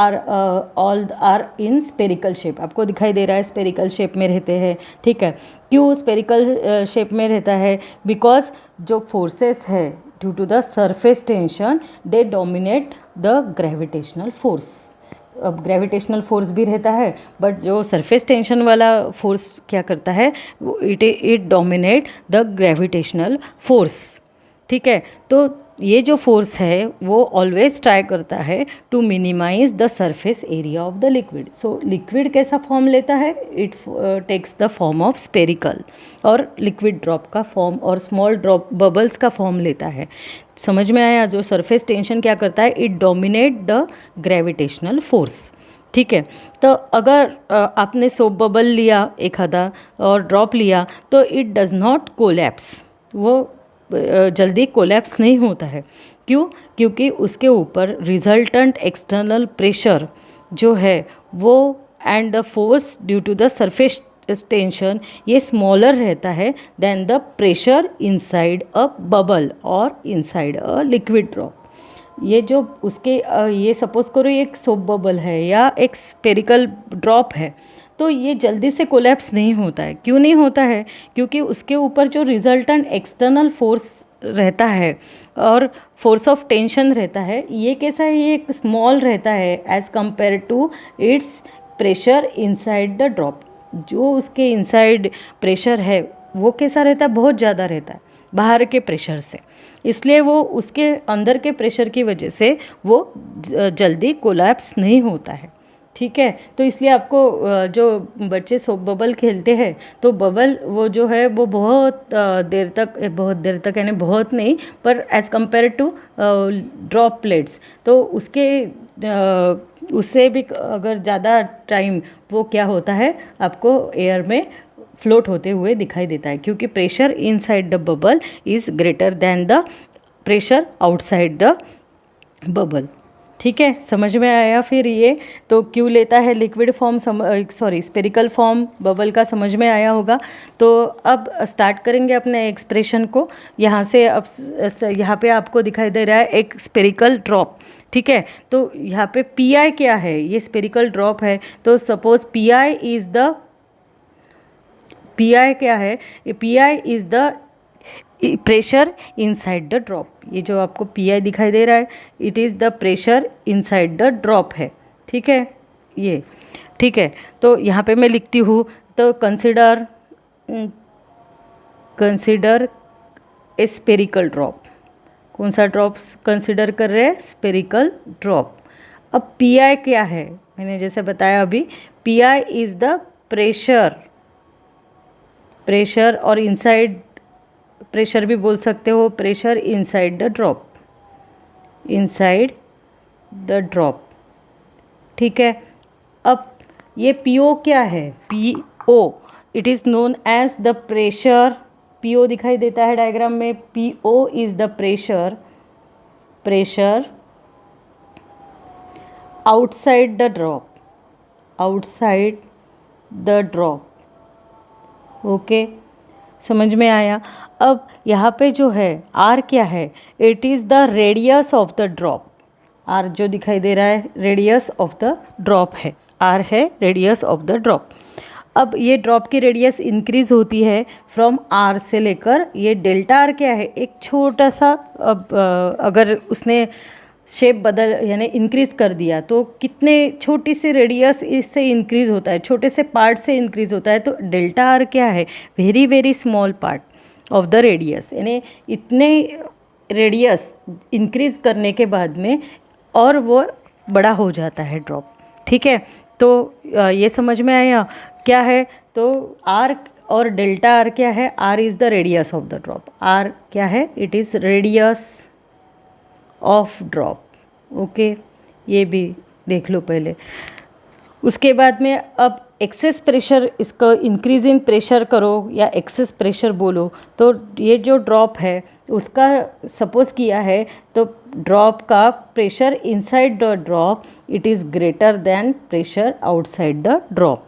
all are in spherical shape, आपको दिखाई दे रहा है स्पेरिकल शेप में रहते हैं। ठीक है, क्यों स्पेरिकल शेप में रहता है, बिकॉज जो फोर्सेस है due to the surface tension they dominate the gravitational force. अब ग्रेविटेशनल फोर्स भी रहता है, बट जो सरफेस टेंशन वाला फोर्स क्या करता है, it dominate the gravitational force. ठीक है, तो ये जो फोर्स है वो ऑलवेज ट्राई करता है to minimise the surface area of the liquid. So liquid कैसा फॉर्म लेता है, it takes the form of spherical, और लिक्विड ड्रॉप का फॉर्म और स्मॉल ड्रॉप बबल्स का फॉर्म लेता है। समझ में आया? जो सरफेस टेंशन क्या करता है, it dominate the gravitational force. ठीक है, तो अगर आपने सोप बबल लिया एक आधा और ड्रॉप लिया तो इट डज़ नॉट कोलैप्स, वो जल्दी कोलैप्स नहीं होता है। क्यों? क्योंकि उसके ऊपर रिजल्टेंट एक्सटर्नल प्रेशर जो है वो and the force due to the surface tension ये स्मॉलर रहता है then the pressure inside a bubble और इनसाइड अ लिक्विड ड्रॉप। ये जो उसके ये सपोज करो ये एक सोप बबल है या एक स्पेरिकल ड्रॉप है, तो ये जल्दी से कोलैप्स नहीं होता है। क्यों नहीं होता है? क्योंकि उसके ऊपर जो रिजल्टेंट एक्सटर्नल फोर्स रहता है और फोर्स ऑफ टेंशन रहता है, ये कैसा है, ये एक स्मॉल रहता है as compare to its pressure inside the drop. जो उसके इनसाइड प्रेशर है वो कैसा रहता है, बहुत ज़्यादा रहता है बाहर के प्रेशर से, इसलिए वो उसके अंदर के प्रेशर की वजह से वो जल्दी कोलैप्स नहीं होता है। ठीक है, तो इसलिए आपको जो बच्चे सोप बबल खेलते हैं तो बबल वो जो है वो बहुत देर तक यानी बहुत नहीं पर as compare to drop plates, तो उससे भी अगर ज़्यादा टाइम वो क्या होता है, आपको एयर में फ्लोट होते हुए दिखाई देता है, क्योंकि pressure inside the bubble is greater then the pressure outside the bubble. ठीक है, समझ में आया? फिर ये तो क्यों लेता है liquid form, spherical form bubble का समझ में आया होगा। तो अब स्टार्ट करेंगे अपने एक्सप्रेशन को। यहाँ से अब यहाँ पे आपको दिखाई दे रहा है एक स्पेरिकल ड्रॉप। ठीक है, तो यहाँ पे पी आई क्या है, ये स्पेरिकल ड्रॉप है, तो सपोज पी आई क्या है, P I is the pressure inside the drop. ये जो आपको पी आई दिखाई दे रहा है, it is the pressure inside the drop है। ठीक है, ये ठीक है, तो यहाँ पे मैं लिखती हूँ, तो कंसिडर ए स्पेरिकल ड्रॉप। कौन सा ड्रॉप कंसिडर कर रहे हैं? Spherical drop. अब पी आई क्या है, मैंने जैसे बताया अभी, P I is the pressure और इनसाइड प्रेशर भी बोल सकते हो, प्रेशर इनसाइड द ड्रॉप। ठीक है, अब ये पीओ क्या है, P O it is known as the pressure, P O दिखाई देता है डायग्राम में, P O is the pressure outside the drop. Okay, समझ में आया? अब यहाँ पे जो है आर क्या है, it is the radius of the drop. R जो दिखाई दे रहा है रेडियस ऑफ द ड्रॉप है, आर है रेडियस ऑफ द ड्रॉप। अब ये ड्रॉप की रेडियस इंक्रीज होती है फ्रॉम आर से लेकर, ये डेल्टा आर क्या है, एक छोटा सा, अब अगर उसने शेप बदल यानी इंक्रीज कर दिया तो कितने छोटी सी रेडियस इससे इंक्रीज होता है, छोटे से पार्ट से इंक्रीज होता है, तो डेल्टा आर क्या है, very very small part of the radius, यानी इतने रेडियस इंक्रीज करने के बाद में और वो बड़ा हो जाता है ड्रॉप। ठीक है, तो ये समझ में आया क्या है, तो आर और डेल्टा आर क्या है, R is the radius of the drop, R क्या है, it is radius of drop. Okay, ये भी देख लो पहले। उसके बाद में अब एक्सेस प्रेशर, इसका इंक्रीज इन प्रेशर करो या एक्सेस प्रेशर बोलो, तो ये जो ड्रॉप है उसका सपोज किया है, तो ड्रॉप का pressure inside the drop it is greater than pressure outside the drop.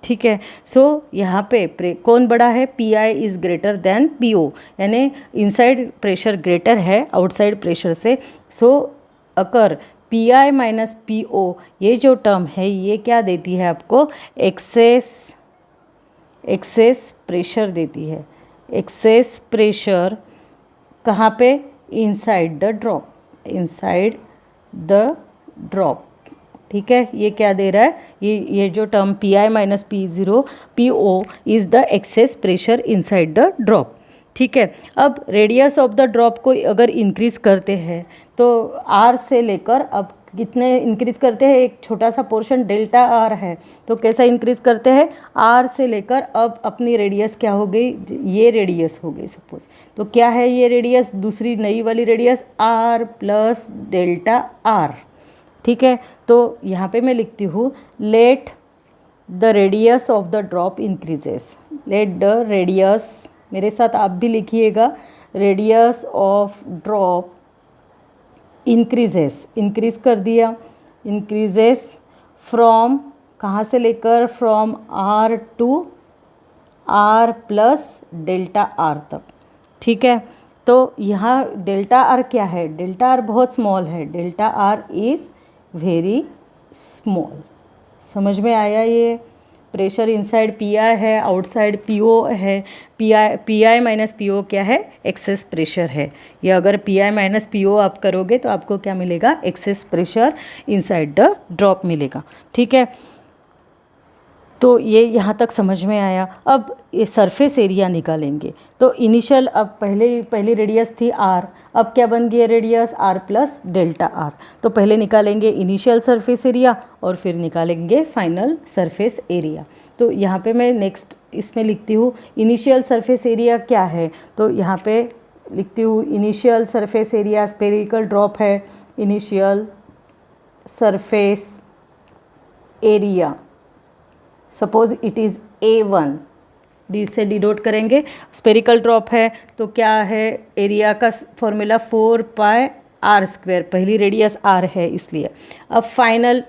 ठीक है, सो यहाँ पे कौन बड़ा है, P I is greater than P O, यानी इनसाइड प्रेशर ग्रेटर है आउटसाइड प्रेशर से। सो अगर P I minus P O, ये जो टर्म है ये क्या देती है आपको, एक्सेस प्रेशर देती है। एक्सेस प्रेशर कहाँ पे, इनसाइड द ड्रॉप। ठीक है, ये क्या दे रहा है, ये जो term P I minus P zero P O is the excess pressure inside the drop. ठीक है। अब रेडियस ऑफ द ड्रॉप को अगर इंक्रीज़ करते हैं तो आर से लेकर अब कितने इंक्रीज़ करते हैं, एक छोटा सा पोर्शन डेल्टा आर है तो कैसा इंक्रीज़ करते हैं, आर से लेकर अब अपनी रेडियस क्या हो गई, ये रेडियस हो गई सपोज, तो क्या है ये रेडियस, दूसरी नई वाली radius R plus delta R. ठीक है, तो यहाँ पे मैं लिखती हूँ let the radius of the drop increases, let the radius, मेरे साथ आप भी लिखिएगा, radius of drop increases, increase कर दिया, इंक्रीजेस फ्रॉम कहाँ से लेकर, from R to R plus delta R तक। ठीक है, तो यहाँ डेल्टा आर क्या है, डेल्टा आर बहुत स्मॉल है, delta R is very small. समझ में आया, ये प्रेशर इनसाइड पी आई है, आउटसाइड पी ओ है, P I minus P O क्या है, एक्सेस प्रेशर है, या अगर P I minus P O आप करोगे तो आपको क्या मिलेगा, excess pressure inside the drop मिलेगा। ठीक है, तो ये यहाँ तक समझ में आया। अब ये सरफेस एरिया निकालेंगे, तो इनिशियल, अब पहली रेडियस थी आर, अब क्या बन गई radius R plus delta R, तो पहले निकालेंगे इनिशियल सरफेस एरिया और फिर निकालेंगे फाइनल सरफेस एरिया। तो यहाँ पे मैं नेक्स्ट इसमें लिखती हूँ इनिशियल सरफेस एरिया क्या है, तो यहाँ पे लिखती हूँ initial surface area, spherical drop है, initial surface area suppose it is A1, D से डिनोट करेंगे, स्पेरिकल ड्रॉप है तो क्या है, एरिया का फॉर्मूला 4 पाई आर स्क्वायर, पहली रेडियस आर है इसलिए। अब final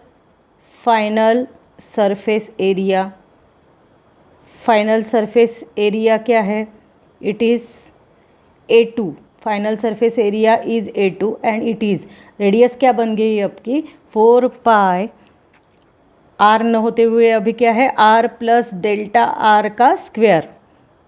surface area, final surface area क्या है, it is A2, final surface area is A2 and it is, radius क्या बन गई आपकी 4 पाई आर न होते हुए अभी क्या है, आर प्लस डेल्टा आर का स्क्वायर।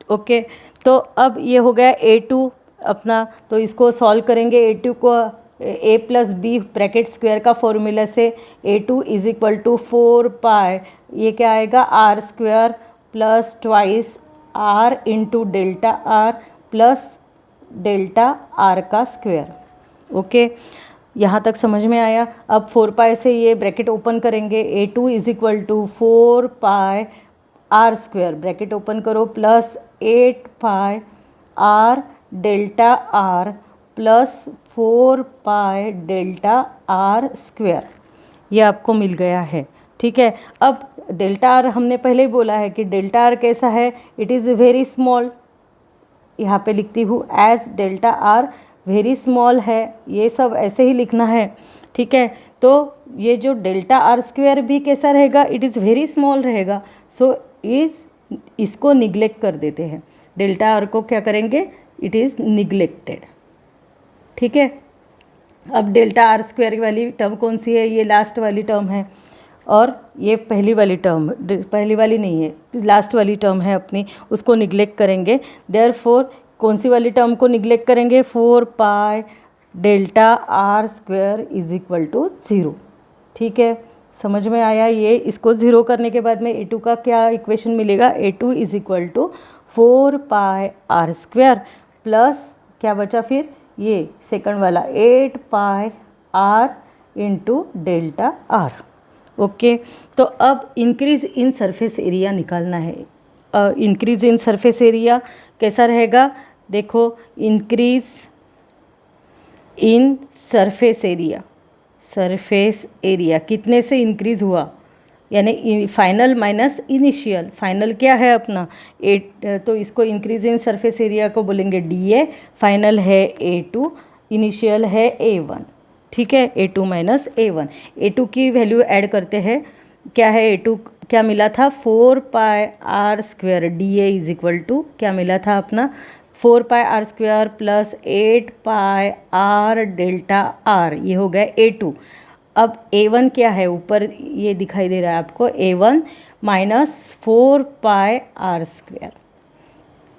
ओके, तो अब ये हो गया A2 अपना, तो इसको सॉल्व करेंगे, A2 को A plus B bracket square का फॉर्मूला से A2 इज इक्वल टू 4 पाई, ये क्या आएगा R square plus twice R into delta R plus delta R का स्क्वायर। ओके, यहाँ तक समझ में आया। अब 4 पाई से ये ब्रैकेट ओपन करेंगे, A2 is equal to 4 pi R square, bracket open करो, plus 8 pi R delta R plus 4 pi delta R square, ये आपको मिल गया है। ठीक है, अब डेल्टा आर हमने पहले ही बोला है कि डेल्टा आर कैसा है, इट इज़ वेरी स्मॉल, यहाँ पे लिखती हूँ as delta R very small है, ये सब ऐसे ही लिखना है। ठीक है, तो ये जो डेल्टा आर स्क्वायर भी कैसा रहेगा, इट इज़ वेरी स्मॉल रहेगा, सो इसको निगलेक्ट कर देते हैं, डेल्टा आर को क्या करेंगे, इट इज़ निगलेक्टेड। ठीक है, अब डेल्टा आर स्क्वायर वाली टर्म कौन सी है, ये लास्ट वाली टर्म है, और ये पहली वाली टर्म, पहली वाली नहीं है, लास्ट वाली टर्म है अपनी, उसको निगलेक्ट करेंगे। देयरफॉर कौन सी वाली टर्म को निगलेक्ट करेंगे, 4 pi delta R square is equal to 0। ठीक है, समझ में आया ये। इसको 0 करने के बाद में A2 का क्या इक्वेशन मिलेगा, A2 is equal to 4 pi R square plus क्या बचा फिर, ये सेकंड वाला 8 pi R into delta R. Okay, तो अब इंक्रीज इन सरफेस एरिया निकालना है। इंक्रीज इन सरफेस एरिया कैसा रहेगा, देखो, increase in surface area, surface area कितने से इंक्रीज हुआ, यानी फाइनल माइनस इनिशियल, फाइनल क्या है अपना 8, तो इसको इंक्रीज इन सरफेस एरिया को बोलेंगे DA, फाइनल है A2, इनिशियल है A1। ठीक है, A2 माइनस A1, A2 की वैल्यू ऐड करते हैं, क्या है A2 क्या मिला था, 4 pi R square, DA is equal to क्या मिला था अपना 4 pi R square plus 8 pi R delta R, ये हो गया A2। अब A1 क्या है, ऊपर ये दिखाई दे रहा है आपको, A1 minus 4 pi R square,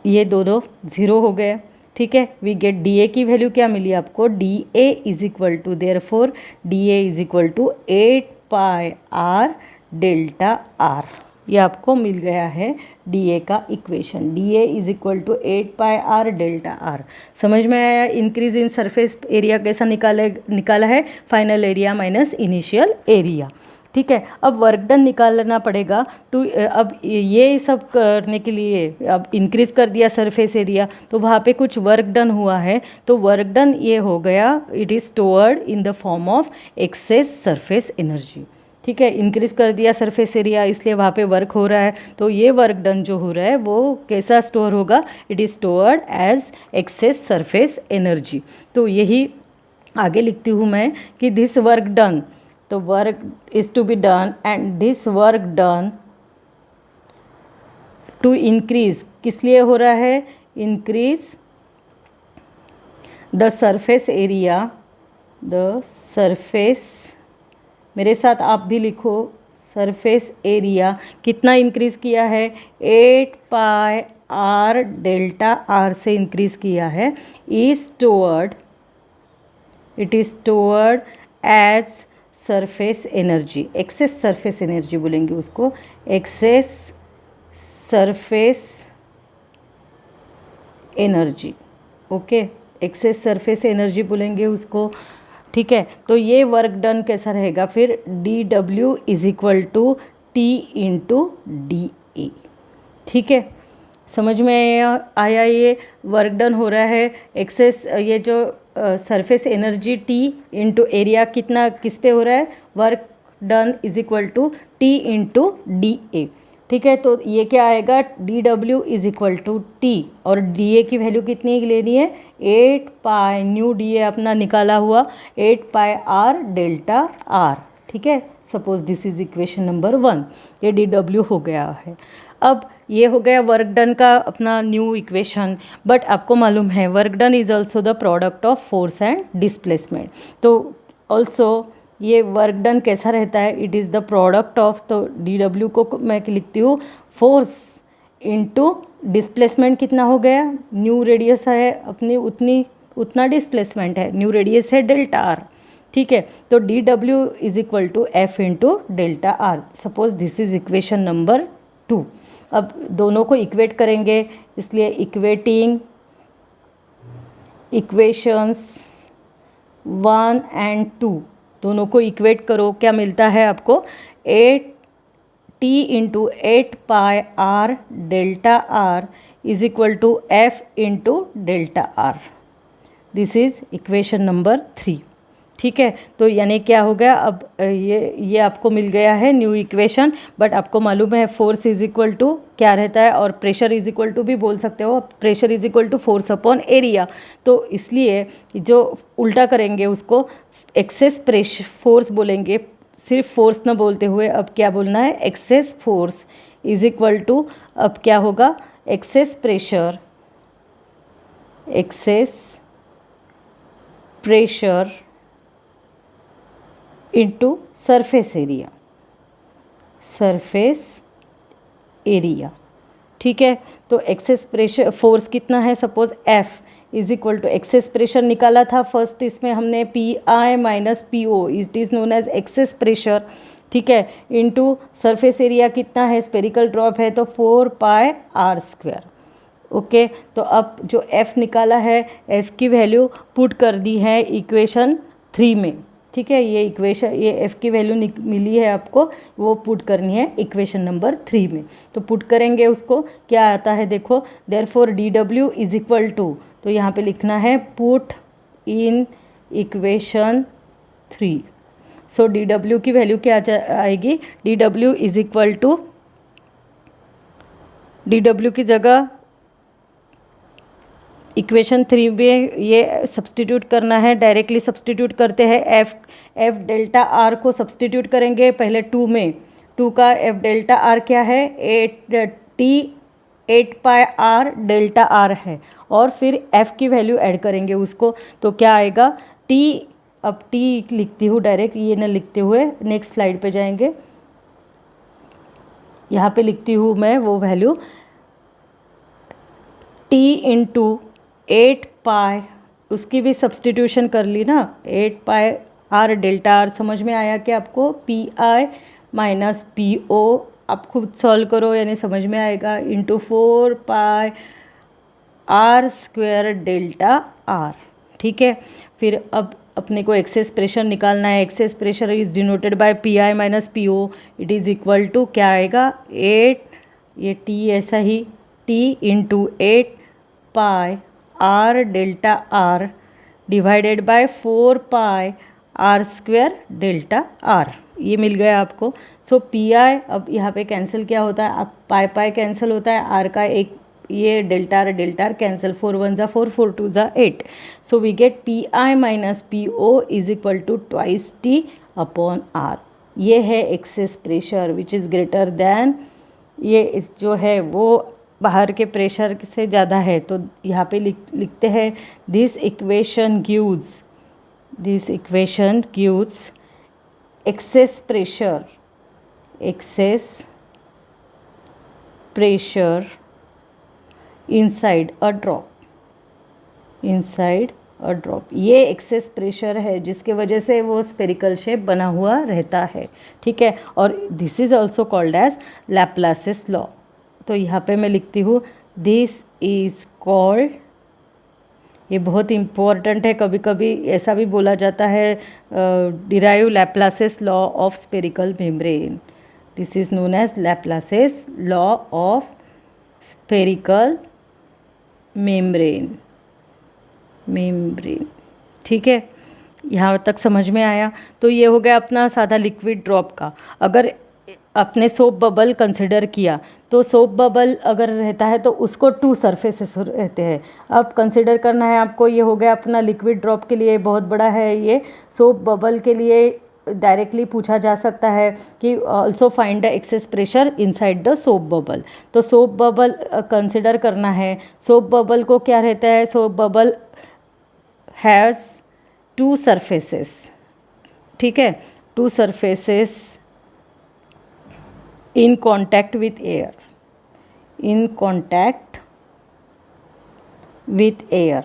ये दो 0 हो गए। ठीक है, वी गेट DA की वैल्यू क्या मिली आपको, DA is equal to, therefore DA is equal to 8 pi R delta R. ये आपको मिल गया है डी का equation. D A is equal to 8πr delta R. समझ में आया? इंक्रीज इन सरफेस एरिया कैसा निकाला है, final area minus initial area. ठीक है, अब वर्क डन निकालना पड़ेगा। टू अब ये सब करने के लिए अब इंक्रीज कर दिया सरफेस एरिया, तो वहाँ पे कुछ वर्क डन हुआ है, तो वर्क डन ये हो गया, it is stored in the form of excess surface energy. ठीक है, इंक्रीज कर दिया सरफेस एरिया, इसलिए वहाँ पे वर्क हो रहा है, तो ये वर्क डन जो हो रहा है वो कैसा स्टोर होगा, it is stored as excess surface energy. तो यही आगे लिखती हूँ मैं कि दिस वर्क डन, तो work is to be done and this work done to increase, किस लिए हो रहा है, increase the surface area, the surface, मेरे साथ आप भी लिखो, सरफेस एरिया कितना इंक्रीज किया है, 8πr डेल्टा आर से इंक्रीज किया है, is toward, it is toward as surface energy, excess surface energy बोलेंगे उसको, excess surface energy. Okay, excess surface energy बोलेंगे उसको। ठीक है, तो ये वर्क डन कैसा रहेगा फिर, D W is equal to T into D A. ठीक है, समझ में आया? ये वर्क डन हो रहा है, एक्सेस ये जो surface energy T into area कितना किस पे हो रहा है, work done is equal to T into D A. ठीक है, तो ये क्या आएगा, D W is equal to T, और डी ए की वैल्यू कितनी लेनी है, 8π, न्यू डी ए अपना निकाला हुआ 8πr डेल्टा आर। ठीक है, suppose this is equation number 1, ये डी डब्ल्यू हो गया है। अब ये हो गया वर्क डन का अपना न्यू इक्वेशन, बट आपको मालूम है work done is also the product of force and displacement. तो ऑल्सो ये वर्क डन कैसा रहता है, it is the product of, तो डी डब्ल्यू को मैं लिखती हूँ फोर्स इनटू डिस्प्लेसमेंट, कितना हो गया, न्यू रेडियस है अपनी उतना डिस्प्लेसमेंट है, न्यू रेडियस है डेल्टा आर। ठीक है, तो D W is equal to F into delta R. Suppose this is equation number 2। अब दोनों को इक्वेट करेंगे, इसलिए इक्वेटिंग इक्वेशंस 1 and 2 दोनों को इक्वेट करो, क्या मिलता है आपको, 8t into 8πr delta R is equal to F into delta R. This is equation number 3। ठीक है, तो यानी क्या हो गया, अब ये आपको मिल गया है न्यू इक्वेशन, बट आपको मालूम है फोर्स इज इक्वल टू क्या रहता है, और प्रेशर इज इक्वल टू भी बोल सकते हो, pressure is equal to force upon area. तो इसलिए जो उल्टा करेंगे उसको एक्सेस प्रेशर फोर्स बोलेंगे, सिर्फ फोर्स ना बोलते हुए अब क्या बोलना है, excess force is equal to, अब क्या होगा, excess pressure, excess pressure into surface area, surface area. ठीक है, तो एक्सेस प्रेशर फोर्स कितना है, suppose F is equal to, excess pressure निकाला था फर्स्ट, इसमें हमने P I minus P O, it is known as excess pressure. ठीक है, इनटू सरफेस एरिया कितना है, स्पेरिकल ड्रॉप है तो 4πr²। ओके, तो अब जो एफ निकाला है, एफ की वैल्यू पुट कर दी है इक्वेशन 3 में। ठीक है, ये इक्वेशन, ये एफ की वैल्यू मिली है आपको, वो पुट करनी है इक्वेशन नंबर 3 में। तो पुट करेंगे उसको, क्या आता है देखो, therefore D W is equal to, तो यहाँ पे लिखना है put in equation 3। So D W की वैल्यू क्या आएगी, D W is equal to, D W की जगह इक्वेशन 3 में ये सब्सटीट्यूट करना है, डायरेक्टली सब्सटीट्यूट करते हैं, एफ डेल्टा आर को सब्सटीट्यूट करेंगे पहले 2 में, 2 का एफ डेल्टा आर क्या है, 8πr डेल्टा आर है, और फिर एफ की वैल्यू ऐड करेंगे उसको, तो क्या आएगा, टी, अब टी लिखती हूँ डायरेक्ट, ये ना लिखते हुए नेक्स्ट स्लाइड पे जाएंगे, यहाँ पे लिखती हूँ मैं वो वैल्यू, टी इंटू 8π, उसकी भी सब्सटीट्यूशन कर ली ना, 8πr डेल्टा आर। समझ में आया कि आपको, P I minus P O आप खुद सॉल्व करो यानी समझ में आएगा, into 4 pi R square delta R. ठीक है, फिर अब अपने को एक्सेस प्रेशर निकालना है। Excess pressure is denoted by P I minus P O, it is equal to क्या आएगा 8, ये टी ऐसा ही T into 8 pi R delta R divided by 4 pi R square delta R, ये मिल गया आपको। सो पी आई अब यहाँ पे कैंसिल क्या होता है, अब पाई पाई कैंसिल होता है, आर का एक ये डेल्टा आर कैंसिल, 4 1 ज़ा 4 4 2 ज़ा 8। So we get P I minus P O is equal to twice T upon R. ये है excess pressure which is greater than, ये इस जो है वो बाहर के प्रेशर से ज़्यादा है। तो यहाँ पे लिखते हैं this equation gives excess pressure inside a drop. ये एक्सेस प्रेशर है जिसके वजह से वो स्फेरिकल शेप बना हुआ रहता है। ठीक है, और this is also called as Laplace's law. तो यहाँ पे मैं लिखती हूँ दिस इज कॉल्ड, ये बहुत इम्पोर्टेंट है, कभी कभी ऐसा भी बोला जाता है derive Laplace's law of spherical membrane. This is known as Laplace's law of spherical membrane. ठीक है, यहाँ तक समझ में आया। तो ये हो गया अपना सादा लिक्विड ड्रॉप का। अगर आपने सोप बबल कंसिडर किया तो सोप बबल अगर रहता है तो उसको 2 सरफेसेस रहते हैं। अब कंसिडर करना है आपको, ये हो गया अपना लिक्विड ड्रॉप के लिए बहुत बड़ा है। ये सोप बबल के लिए डायरेक्टली पूछा जा सकता है कि also find the excess pressure inside the soap bubble. तो सोप बबल कंसिडर करना है। सोप बबल को क्या रहता है, सोप बबल हैज़ 2 सरफेसेस। ठीक है, 2 surfaces in contact with air।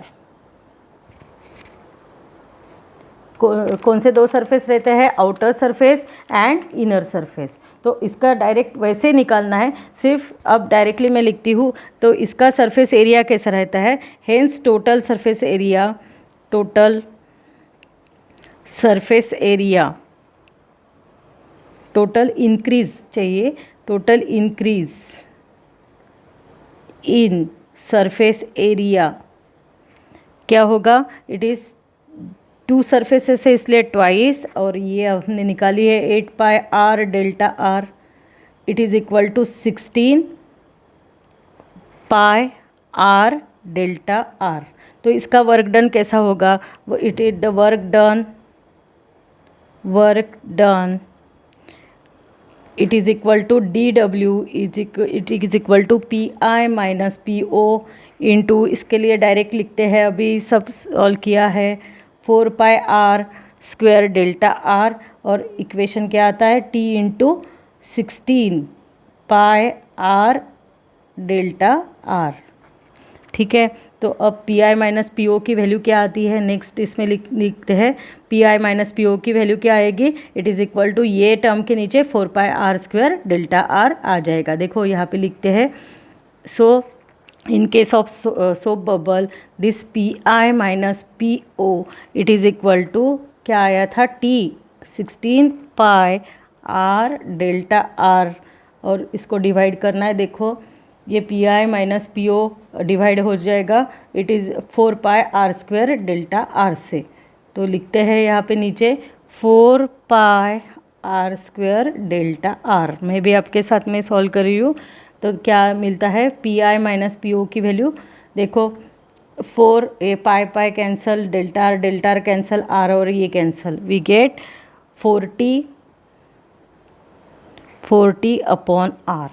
कौन से 2 सरफेस रहते हैं, outer surface and inner surface. तो इसका डायरेक्ट वैसे निकालना है, सिर्फ अब डायरेक्टली मैं लिखती हूँ। तो इसका सरफेस एरिया कैसा रहता है, hence total surface area total increase चाहिए, total increase in surface area क्या होगा, इट इज़ 2 सरफेसेस है इसलिए ट्वाइस, और ये हमने निकाली है 8 pi R delta R, it is equal to 16 pi R delta R. तो इसका वर्क डन कैसा होगा, it is the work done it is equal to dw it is equal to pi minus P O into, इसके लिए डायरेक्ट लिखते हैं, अभी सब सॉल्व किया है, 4 pi R square delta R, और इक्वेशन क्या आता है t into 16 pi R delta R. ठीक है, तो अब P I minus P O की वैल्यू क्या आती है, नेक्स्ट इसमें लिखते हैं P I minus P O की वैल्यू क्या आएगी, इट इज़ इक्वल टू ये टर्म के नीचे 4 pi R square delta R आ जाएगा। देखो यहाँ पे लिखते हैं, सो इन case of soap bubble this P I minus P O it is equal to क्या आया था, T 16 pi R delta R, और इसको डिवाइड करना है। देखो ये P I minus P O divide हो जाएगा, it is 4 pi R square delta R से। तो लिखते हैं यहाँ पे नीचे 4 pi R square delta R. मैं भी आपके साथ में सॉल्व कर रही हूँ। तो क्या मिलता है, P I minus P O की वैल्यू देखो 4, ये pi pi cancel, delta R cancel, R और ये cancel, we get 40 upon R.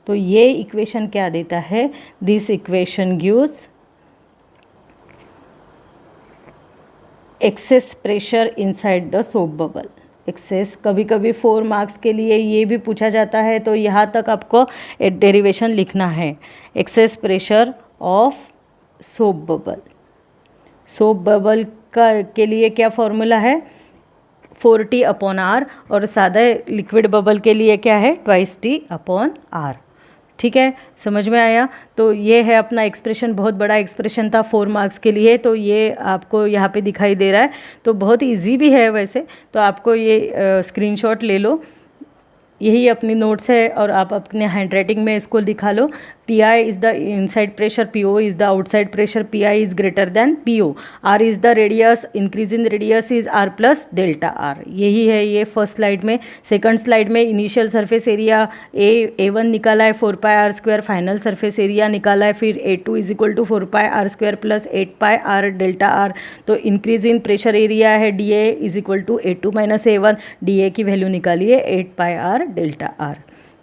तो ये इक्वेशन क्या देता है, this equation gives excess pressure inside the soap bubble. Excess कभी कभी 4 मार्क्स के लिए ये भी पूछा जाता है, तो यहाँ तक आपको डेरिवेशन लिखना है। Excess pressure of soap bubble, soap bubble का के लिए क्या फॉर्मूला है, 4T/R, और सादा लिक्विड बबल के लिए क्या है 2T/R। ठीक है, समझ में आया। तो ये है अपना एक्सप्रेशन, बहुत बड़ा एक्सप्रेशन था 4 मार्क्स के लिए, तो ये आपको यहाँ पे दिखाई दे रहा है। तो बहुत इजी भी है वैसे, तो आपको ये स्क्रीनशॉट ले लो, यही अपनी नोट्स है और आप अपने हैंडराइटिंग में इसको लिखा लो। PI is the inside pressure, PO is the outside pressure, PI is greater then PO, R is the radius, increase in radius is R plus delta R। यही है ये फर्स्ट स्लाइड में। सेकंड स्लाइड में इनिशियल सरफेस एरिया A1 निकाला है 4πr², फाइनल सरफेस एरिया निकाला है, फिर A2 is equal to 4πr² plus 8πr delta R। तो इंक्रीज इन प्रेशर एरिया है DA is equal to A2 minus A1, DA की वैल्यू निकालिए 8πr डेल्टा R।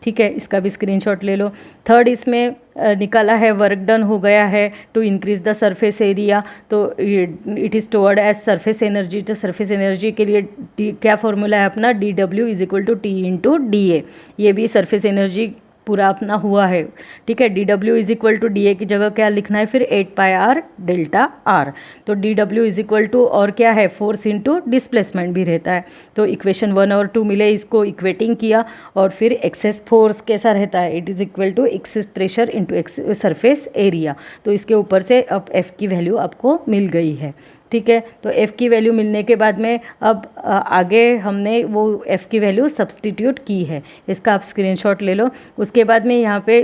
ठीक है, इसका भी स्क्रीनशॉट ले लो। थर्ड इसमें निकाला है वर्क डन हो गया है to increase the surface area, तो it is toward as surface energy. तो सरफेस एनर्जी के लिए क्या फॉर्मूला है अपना, DW is equal to T into DA। ये भी सरफेस एनर्जी पूरा अपना हुआ है। ठीक है, DW is equal to DA की जगह क्या लिखना है फिर 8πr डेल्टा R। तो DW इज इक्वल टू और क्या है फोर्स इंटू डिस्प्लेसमेंट भी रहता है। तो इक्वेशन 1 और 2 मिले, इसको इक्वेटिंग किया, और फिर एक्सेस फोर्स कैसा रहता है, it is equal to excess pressure into surface area. तो इसके ऊपर से अब F की वैल्यू आपको मिल गई है। ठीक है, तो F की वैल्यू मिलने के बाद में अब आगे हमने वो F की वैल्यू सब्सटीट्यूट की है, इसका आप स्क्रीनशॉट ले लो। उसके बाद में यहाँ पे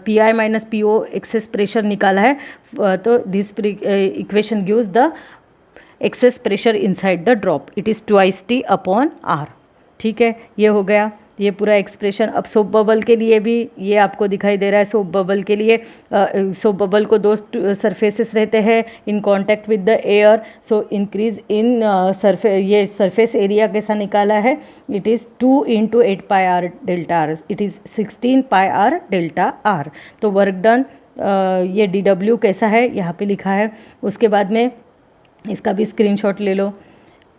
PI minus PO access pressure निकाला है, तो this equation gives the excess pressure inside the drop, it is 2T/R। ठीक है, ये हो गया ये पूरा एक्सप्रेशन। अब सोप बबल के लिए भी ये आपको दिखाई दे रहा है। सोप बबल के लिए सोप बबल को 2 सरफेसेस रहते हैं in contact with the air, so increase in ये सरफेस एरिया कैसा निकाला है, it is 2 into 8πr delta R, it is 16πr delta R। तो वर्क डन ये DW कैसा है यहाँ पे लिखा है। उसके बाद में इसका भी स्क्रीनशॉट ले लो।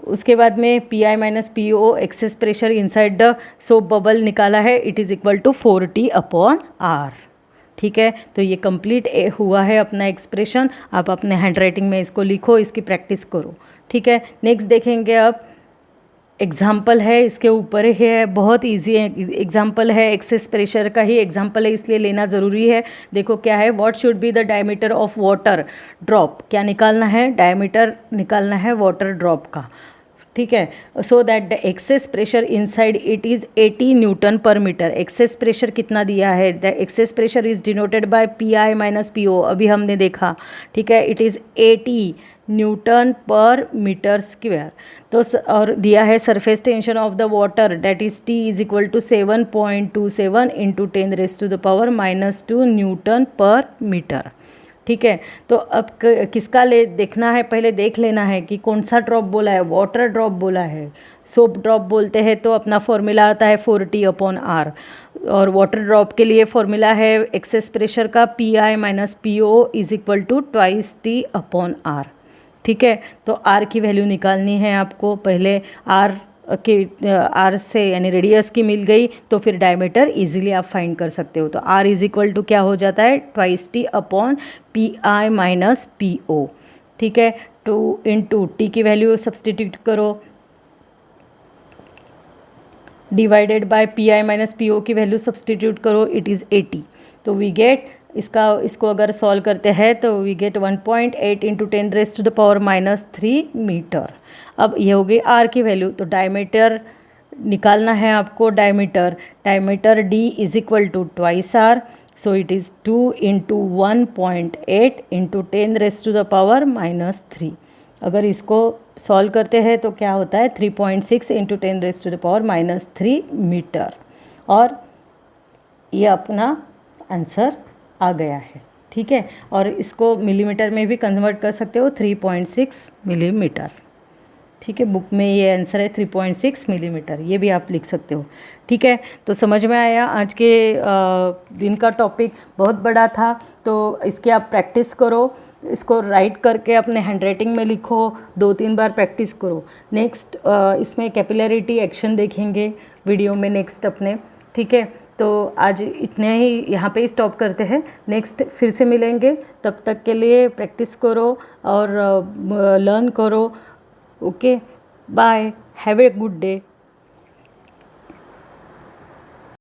उसके बाद में PI minus PO access pressure inside the soap bubble निकाला है, it is equal to 4T/R। ठीक है, तो ये कंप्लीट हुआ है अपना एक्सप्रेशन। आप अपने हैंडराइटिंग में इसको लिखो, इसकी प्रैक्टिस करो। ठीक है, नेक्स्ट देखेंगे अब एग्जाम्पल है, इसके ऊपर है, बहुत इजी है एग्जाम्पल है, एक्सेस प्रेशर का ही एग्जाम्पल है इसलिए लेना ज़रूरी है। देखो क्या है, what should be the diameter of water drop, क्या निकालना है, डायमीटर निकालना है वाटर ड्रॉप का। ठीक है, so that the excess pressure inside it is 80 newton per metre. Excess pressure कितना दिया है, the excess pressure is denoted by PI minus PO, अभी हमने देखा। ठीक है, it is 80 newton per metre square. तो और दिया है surface tension of the water that is T is equal to 7.27 into 10⁻⁻² newton per metre. ठीक है, तो अब किसका ले देखना है, पहले देख लेना है कि कौन सा ड्रॉप बोला है, वाटर ड्रॉप बोला है। सोप ड्रॉप बोलते हैं तो अपना फॉर्मूला आता है 4T/R, और वाटर ड्रॉप के लिए फॉर्मूला है एक्सेस प्रेशर का PI minus PO is equal to 2T/R। ठीक है, तो R की वैल्यू निकालनी है आपको। पहले R से यानी रेडियस की मिल गई तो फिर डायमीटर इजीली आप फाइंड कर सकते हो। तो R इज इक्वल टू क्या हो जाता है 2T/PI माइनस PO। ठीक है, 2 इंटू T की वैल्यू सब्सटीट्यूट करो, divided by PI minus PO की वैल्यू सब्सटीट्यूट करो, इट इज़ 80। तो वी गेट इसको अगर सॉल्व करते हैं तो वी गेट 1.8 इंटू 10⁻³ मीटर। अब ये हो गई R की वैल्यू। तो डायमीटर निकालना है आपको, diameter D is equal to 2R, so it is 2 into 1.8 into 10⁻³ अगर इसको सॉल्व करते हैं तो क्या होता है 3.6 इंटू 10⁻³ मीटर, और ये अपना आंसर आ गया है। ठीक है, और इसको मिलीमीटर में भी कन्वर्ट कर सकते हो, 3.6 मिलीमीटर। ठीक है, बुक में ये आंसर है 3.6 मिलीमीटर, ये भी आप लिख सकते हो। ठीक है, तो समझ में आया। आज के दिन का टॉपिक बहुत बड़ा था, तो इसकी आप प्रैक्टिस करो, इसको राइट करके अपने हैंडराइटिंग में लिखो, 2-3 बार प्रैक्टिस करो। नेक्स्ट इसमें कैपिलरिटी एक्शन देखेंगे वीडियो में नेक्स्ट अपने। ठीक है, तो आज इतने ही यहाँ पे स्टॉप करते हैं, नेक्स्ट फिर से मिलेंगे। तब तक के लिए प्रैक्टिस करो और लर्न करो। Okay, bye. Have a good day.